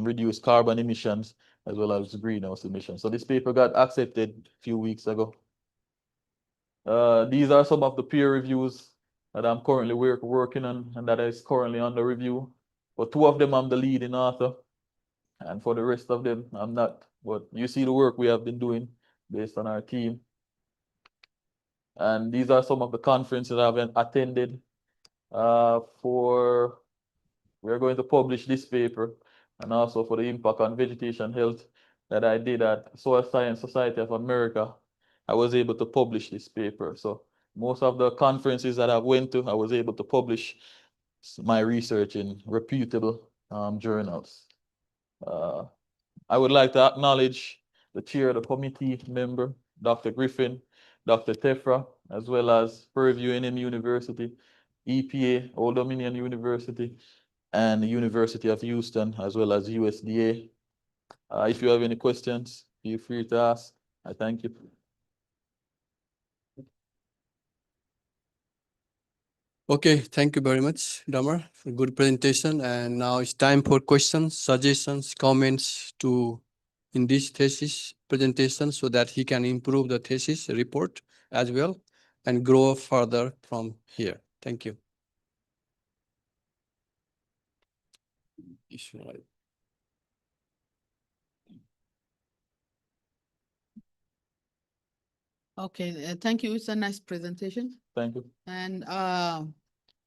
reduce carbon emissions as well as greenhouse emissions. So this paper got accepted a few weeks ago. These are some of the peer reviews that I'm currently working on and that is currently under review. For two of them, I'm the leading author. And for the rest of them, I'm not. But you see the work we have been doing based on our team. And these are some of the conferences I've attended. We're going to publish this paper, and also for the impact on vegetation health that I did at Soil Science Society of America. I was able to publish this paper. So most of the conferences that I went to, I was able to publish my research in reputable journals. I would like to acknowledge the chair of the committee member, Dr. Griffin, Dr. Tefra, as well as Purview NM University, EPA, Old Dominion University, and the University of Houston, as well as USDA. If you have any questions, feel free to ask. I thank you. Okay, thank you very much, Damar, for good presentation. And now it's time for questions, suggestions, comments in this thesis presentation so that he can improve the thesis report as well and grow further from here. Thank you. Okay, thank you. It's a nice presentation. Thank you. And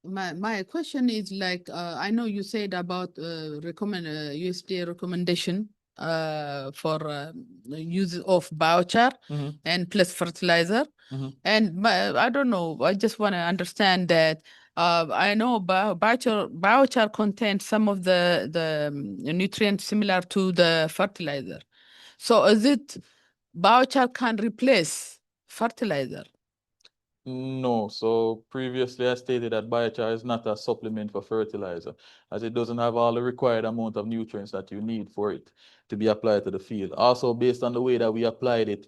my question is like, I know you said about USDA recommendation for use of biochar and plus fertilizer. And I don't know, I just want to understand that I know biochar contains some of the nutrients similar to the fertilizer. So is it biochar can replace fertilizer? No, so previously I stated that biochar is not a supplement for fertilizer, as it doesn't have all the required amount of nutrients that you need for it to be applied to the field. Also, based on the way that we applied it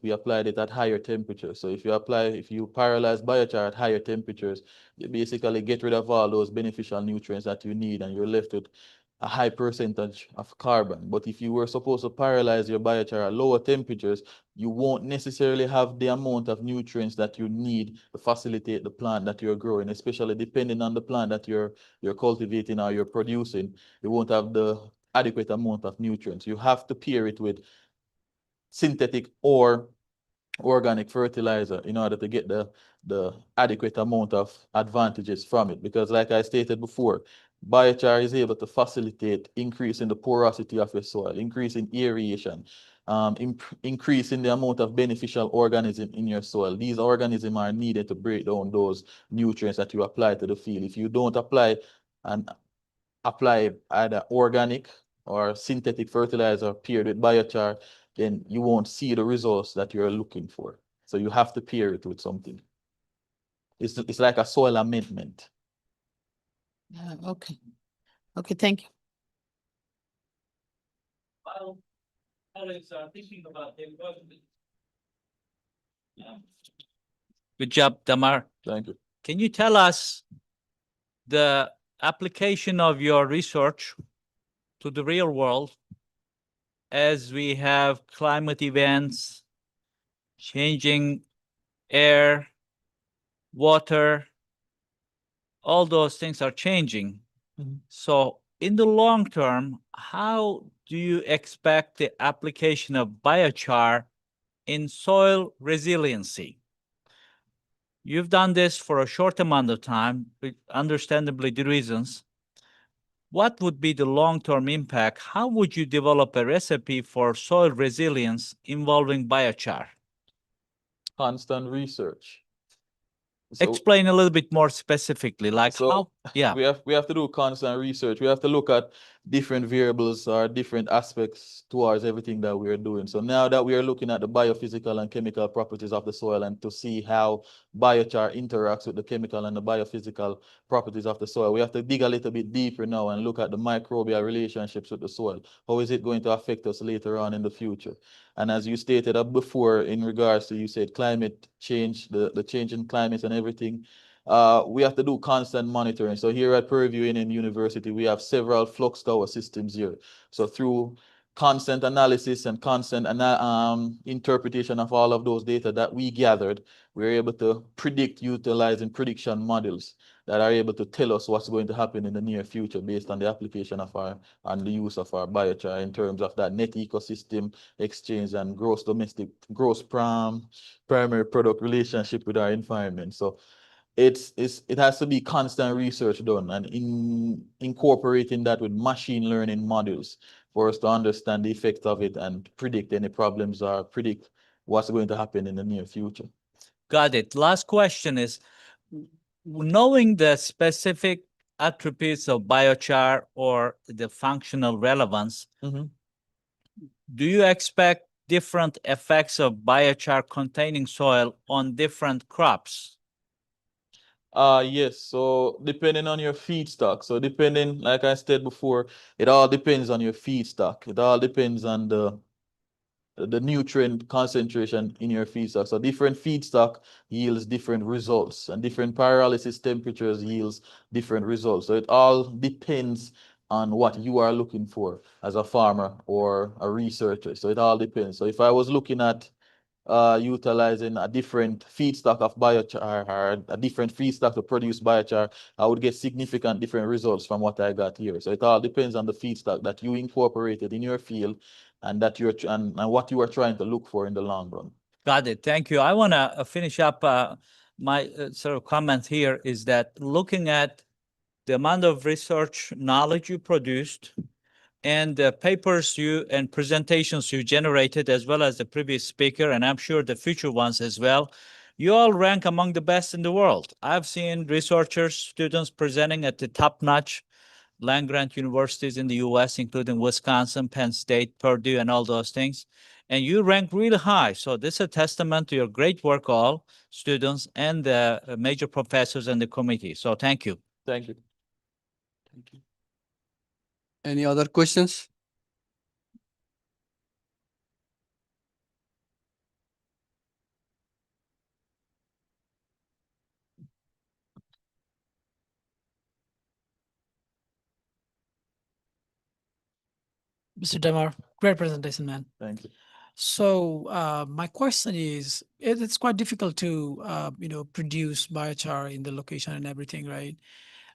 at higher temperatures. So if you pyrolyze biochar at higher temperatures, you basically get rid of all those beneficial nutrients that you need, and you're left with a high percentage of carbon. But if you were supposed to pyrolyze your biochar at lower temperatures, you won't necessarily have the amount of nutrients that you need to facilitate the plant that you're growing, especially depending on the plant that you're cultivating or you're producing. You won't have the adequate amount of nutrients. You have to pair it with synthetic or organic fertilizer in order to get the adequate amount of advantages from it. Because like I stated before, biochar is able to facilitate increase in the porosity of your soil, increase in aeration, increase in the amount of beneficial organism in your soil. These organisms are needed to break down those nutrients that you apply to the field. If you don't apply either organic or synthetic fertilizer paired with biochar, then you won't see the results that you're looking for. So you have to pair it with something. It's like a soil amendment. Okay. Okay, thank you. Well, Alex, thinking about the environment. Good job, Damar. Thank you. Can you tell us the application of your research to the real world as we have climate events, changing air, water, all those things are changing. Mhm. So in the long term, how do you expect the application of biochar in soil resiliency? You've done this for a short amount of time, with understandably the reasons. What would be the long-term impact? How would you develop a recipe for soil resilience involving biochar? Constant research. So Explain a little bit more specifically, like So, how, yeah, we have to do constant research. We have to look at different variables or different aspects towards everything that we are doing. So now that we are looking at the biophysical and chemical properties of the soil and to see how biochar interacts with the chemical and the biophysical properties of the soil, we have to dig a little bit deeper now and look at the microbial relationships with the soil. How is it going to affect us later on in the future? And as you stated up before, in regards to, you said climate change, the change in climate and everything, we have to do constant monitoring. So here at Purview Indian University, we have several flux tower systems here. So through constant analysis and constant interpretation of all of those data that we gathered, we're able to predict utilizing prediction models that are able to tell us what's going to happen in the near future based on the application of our and the use of our biochar in terms of that net ecosystem exchange and gross primary product relationship with our environment. So it has to be constant research done and incorporating that with machine learning models for us to understand the effect of it and predict any problems or predict what's going to happen in the near future. got it. Last question is, knowing the specific attributes of biochar or the functional relevance, do you expect different effects of biochar containing soil on different crops? Yes, so depending on your feedstock. So depending, like I said before, it all depends on your feedstock. It all depends on the nutrient concentration in your feedstock. So different feedstock yields different results, and different pyrolysis temperatures yields different results. So it all depends on what you are looking for as a farmer or a researcher. So it all depends. So if I was looking at utilizing a different feedstock of biochar or a different feedstock to produce biochar, I would get significant different results from what I got here. So it all depends on the feedstock that you incorporated in your field and that you're and what you are trying to look for in the long run. Got it. Thank you. I want to finish up my sort of comment here is that looking at the amount of research knowledge you produced and the papers you and presentations you generated, as well as the previous speaker, and I'm sure the future ones as well, you all rank among the best in the world. I've seen researchers, students presenting at the top-notch land-grant universities in the US, including Wisconsin, Penn State, Purdue, and all those things. And you rank really high. So this is a testament to your great work, all students and the major professors and the committee. So thank you. Thank you. Thank you. Any other questions? Mr. Damar, great presentation, man. Thank you. So my question is, it's quite difficult to produce biochar in the location and everything, right?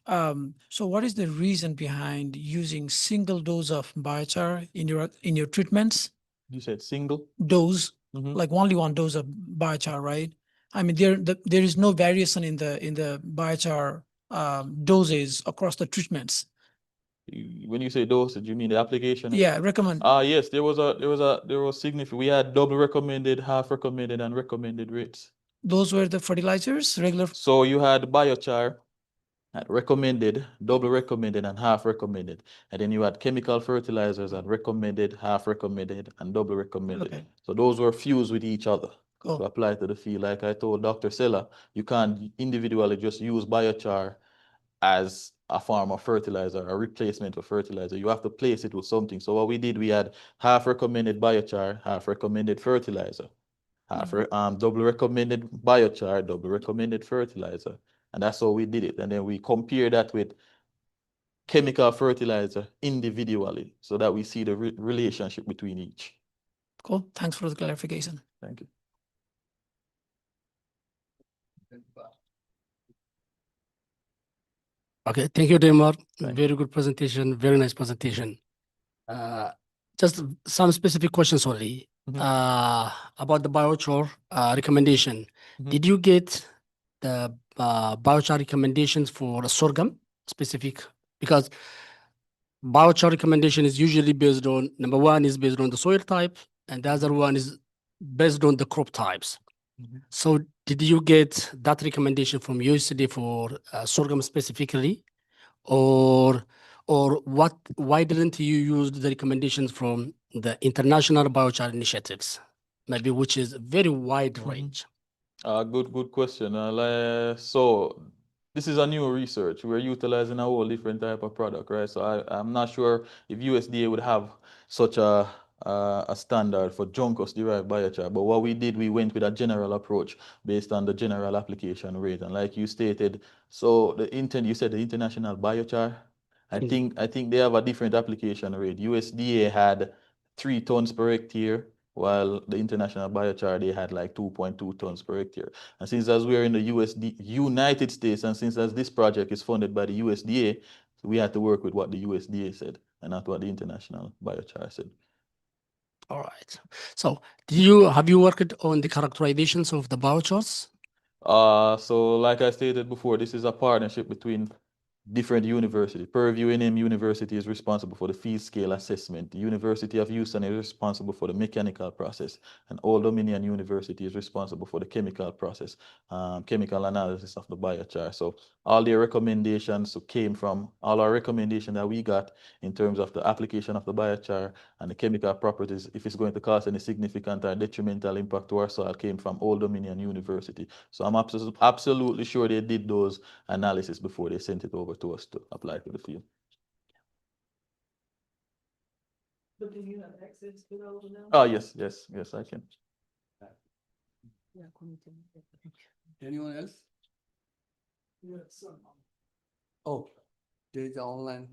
So what is the reason behind using single dose of biochar in your treatments? You said single? Dose like only one dose of biochar, right? I mean, there is no variation in the biochar doses across the treatments. When you say dosage, you mean the application? Yeah, recommend. Yes, there was significant. We had double recommended, half recommended, and recommended rates. Those were the fertilizers, regular. So you had biochar at recommended, double recommended, and half recommended. And then you had chemical fertilizers at recommended, half recommended, and double recommended. Okay. So those were fused with each other Cool. to apply to the field. Like I told Dr. Sella, you can't individually just use biochar as a form of fertilizer, a replacement for fertilizer. You have to place it with something. So what we did, we had half recommended biochar, half recommended fertilizer, double recommended biochar, double recommended fertilizer. And that's how we did it. And then we compare that with chemical fertilizer individually so that we see the relationship between each. Cool. Thanks for the clarification. Thank you. Okay, thank you, Damar. Thank Very good presentation, very nice presentation. Just some specific questions only. Mhm. About the biochar recommendation. Mhm. Did you get the biochar recommendations for sorghum specific? Because biochar recommendation is usually based on, number one is based on the soil type, and the other one is based on the crop types. Mhm. So did you get that recommendation from USDA for sorghum specifically? Or what? Why didn't you use the recommendations from the international biochar initiatives, maybe, which is very wide range? Good question. So this is a new research. We're utilizing a whole different type of product, right? So I'm not sure if USDA would have such a standard for Juncos-derived biochar. But what we did, we went with a general approach based on the general application rate. And like you stated, so you said the international biochar. I think they have a different application rate. USDA had 3 tons per hectare, while the international biochar, they had like 2.2 tons per hectare. And since as we're in the United States, and since as this project is funded by the USDA, we had to work with what the USDA said and not what the international biochar said. All right. So have you worked on the characterizations of the biochars? So like I stated before, this is a partnership between different universities. Purdue A&M University is responsible for the field scale assessment. The University of Houston is responsible for the mechanical process, and Old Dominion University is responsible for the chemical process, chemical analysis of the biochar. So all our recommendations that we got in terms of the application of the biochar and the chemical properties, if it's going to cause any significant or detrimental impact to our soil, came from Old Dominion University. So I'm absolutely sure they did those analysis before they sent it over to us to apply to the field. But do you have access to those now? Oh, yes, I can. Yeah, Anyone else? Yeah, some. Oh, there is online.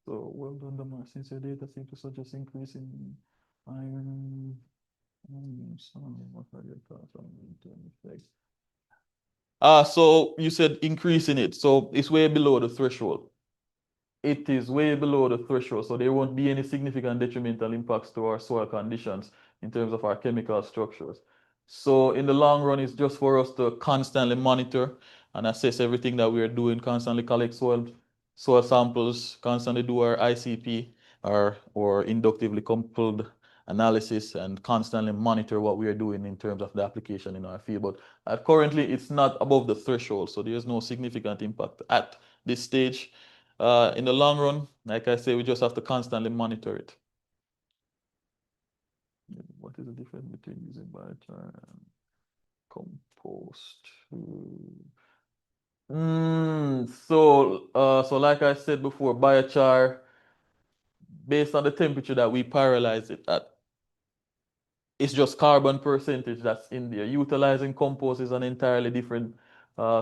So well done, Damar. Since your data seem to suggest increase in iron, what are your thoughts on the effects? So you said increasing it, so it's way below the threshold. It is way below the threshold, so there won't be any significant detrimental impacts to our soil conditions in terms of our chemical structures. So in the long run, it's just for us to constantly monitor and assess everything that we're doing, constantly collect soil samples, constantly do our ICP or inductively coupled analysis, and constantly monitor what we are doing in terms of the application in our field. But currently, it's not above the threshold, so there's no significant impact at this stage. In the long run, like I say, we just have to constantly monitor it. What is the difference between using biochar and compost? So like I said before, biochar, based on the temperature that we pyrolyze it at, it's just carbon percentage that's in there. Utilizing compost is an entirely different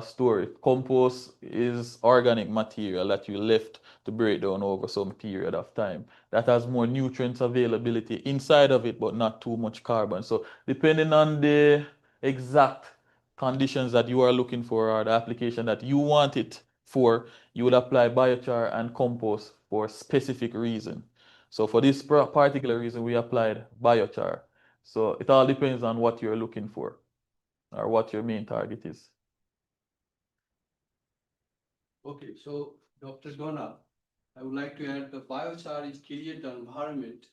story. Compost is organic material that you left to break down over some period of time. That has more nutrients availability inside of it, but not too much carbon. So depending on the exact conditions that you are looking for or the application that you want it for, you would apply biochar and compost for a specific reason. So for this particular reason, we applied biochar. So it all depends on what you're looking for or what your main target is. Okay, so Dr. Donna, I would like to add the biochar is create the environment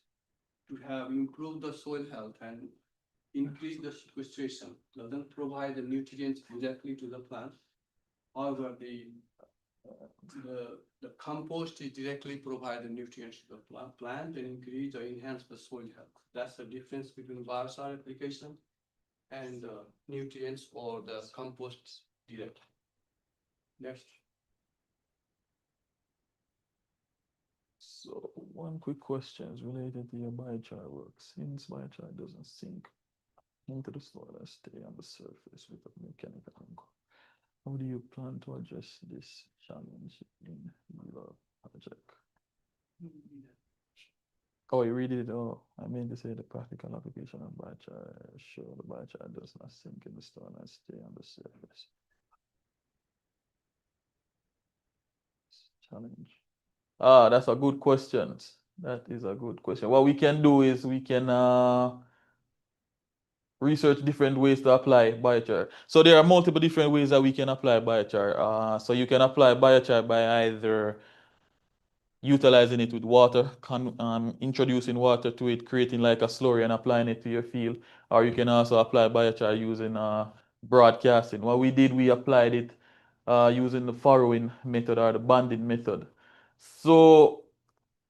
to have improved the soil health and increase the sequestration. Doesn't provide the nutrients directly to the plant. However, the compost is directly provide the nutrients to the plant and increase or enhance the soil health. That's the difference between biochar application and nutrients or the compost direct. Next. So one quick question is related to your biochar work. Since biochar doesn't sink into the soil and stay on the surface with a mechanical anchor, how do you plan to address this challenge in your project? Oh, you read it? Oh, I mean to say the practical application of biochar show the biochar does not sink in the soil and stay on the surface. Challenge. Ah, that's a good question. That is a good question. What we can do is we can research different ways to apply biochar. So there are multiple different ways that we can apply biochar. So you can apply biochar by either utilizing it with water, introducing water to it, creating like a slurry and applying it to your field. Or you can also apply biochar using broadcasting. What we did, we applied it using the furrowing method or the banding method. So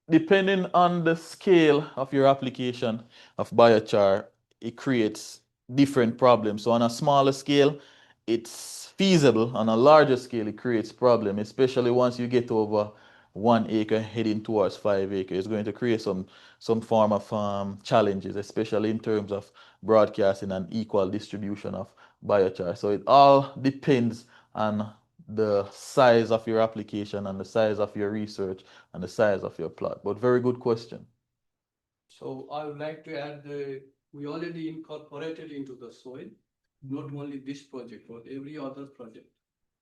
depending on the scale of your application of biochar, it creates different problems. So on a smaller scale, it's feasible. On a larger scale, it creates problem, especially once you get over 1 acre heading towards 5 acres. It's going to create some form of challenges, especially in terms of broadcasting and equal distribution of biochar. So it all depends on the size of your application and the size of your research and the size of your plot. But very good question. So I would like to add we already incorporated into the soil, not only this project, but every other project.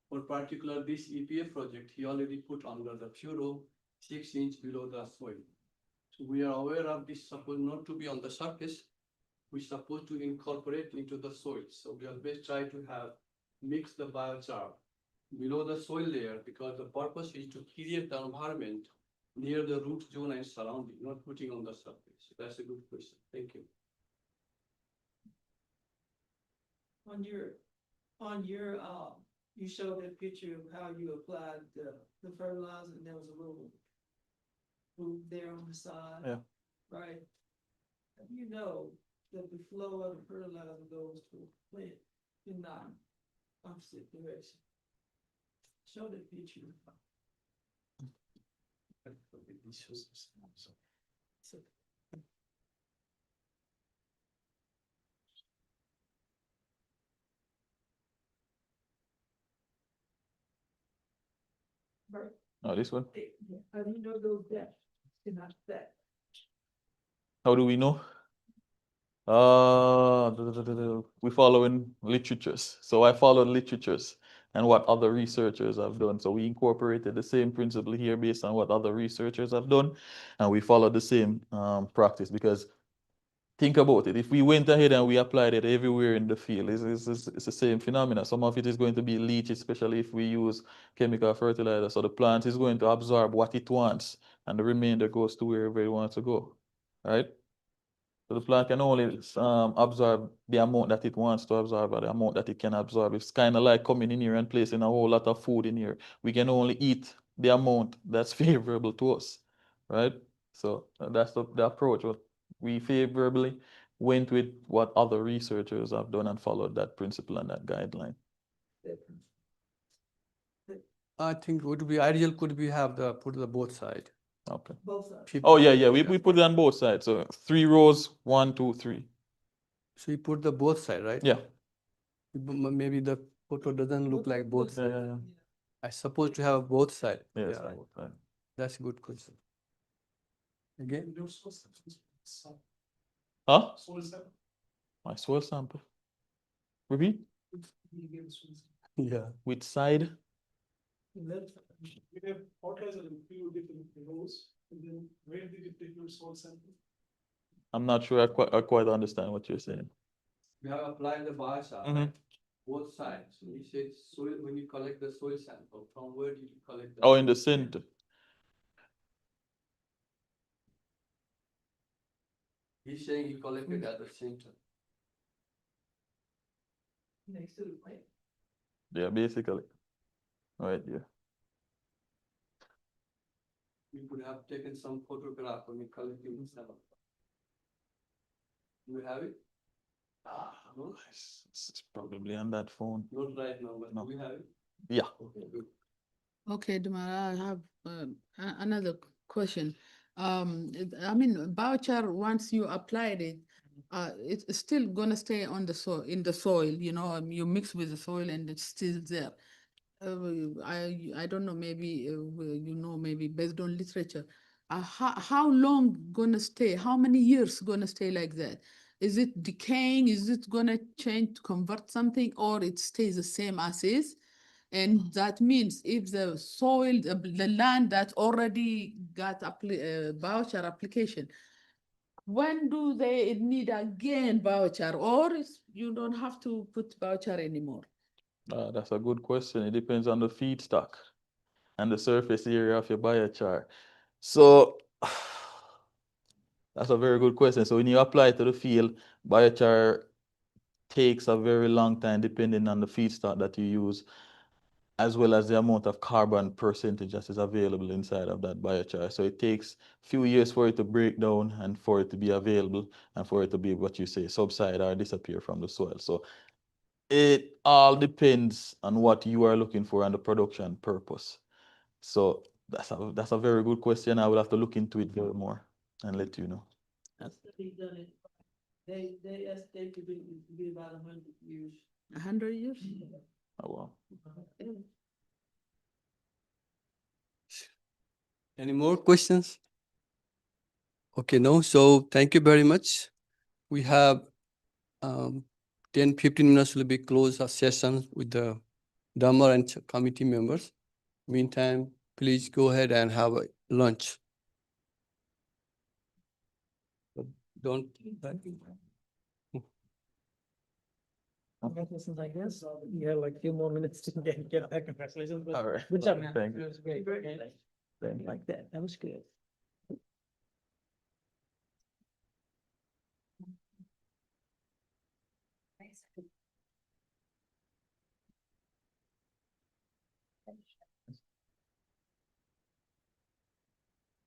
For particular, this EPA project, he already put under the furrow 6 inches below the soil. So we are aware of this supposed not to be on the surface. We're supposed to incorporate into the soil. So we always try to have mix the biochar below the soil layer because the purpose is to create the environment near the root zone and surrounding, not putting on the surface. So that's a good question. Thank you. On your you showed that picture of how you applied the fertilizer, and there was a little root there on the side. Yeah. Right. You know that the flow of the fertilizer goes to a plant in the opposite direction. Show the picture. Oh, this one? How do you know those depths cannot set? How do we know? We follow in literatures. So I followed literatures and what other researchers have done. So we incorporated the same principle here based on what other researchers have done. And we followed the same practice because think about it. If we went ahead and we applied it everywhere in the field, it's the same phenomena. Some of it is going to be leach, especially if we use chemical fertilizer. So the plant is going to absorb what it wants and the remainder goes to wherever it wants to go, right? So the plant can only absorb the amount that it wants to absorb or the amount that it can absorb. It's kind of like coming in here and placing a whole lot of food in here. We can only eat the amount that's favorable to us, right? So that's the approach. We favorably went with what other researchers have done and followed that principle and that guideline. I think would be ideal could we have the put the both side. Okay. Both sides. Oh yeah, we put it on both sides. So 3 rows, 1, 2, 3. So you put the both side, right? Yeah. Maybe the photo doesn't look like both sides. Yeah. I supposed to have both sides. Yes, Yeah, I would, right. that's a good question. Again, Huh? My soil sample. Repeat? yeah. Which side? We have fertilizer in few different rows, and then where did you take your soil sample? I'm not sure I quite understand what you're saying. We have applied the biochar, Mhm. both sides. So you said soil, when you collect the soil sample, from where did you collect the? Oh, in the center. He's saying he collected at the center. Next to the plant. Yeah, basically. Right, yeah. You could have taken some photograph when you collected the sample. You have it? No? It's probably on that phone. Not right now, but No. do you have it? Yeah. Okay, good. Okay, Damar, I have another question. I mean, biochar, once you applied it, it's still gonna stay on the soil, in the soil, you know, you mix with the soil and it's still there. I don't know, maybe, you know, maybe based on literature, how long gonna stay? How many years gonna stay like that? Is it decaying? Is it gonna change to convert something, or it stays the same as is? And that means if the soil, the land that already got biochar application, when do they need again biochar, or you don't have to put biochar anymore? That's a good question. It depends on the feedstock and the surface area of your biochar. So that's a very good question. So when you apply it to the field, biochar takes a very long time depending on the feedstock that you use, as well as the amount of carbon percentage that is available inside of that biochar. So it takes a few years for it to break down and for it to be available and for it to be, what you say, subside or disappear from the soil. So it all depends on what you are looking for and the production purpose. So that's a very good question. I will have to look into it very more and let you know. Study done it. They estimate to be about 100 years. 100 years? Oh, wow. Any more questions? Okay, no, so thank you very much. We have 10-15 minutes will be close our session with the Damar and committee members. Meantime, please go ahead and have a lunch. But don't. Congratulations, I guess. You have like a few more minutes to get back. Congratulations. but All right. Good job, man. Thank you. It was great. Thank you. Like that. That was good.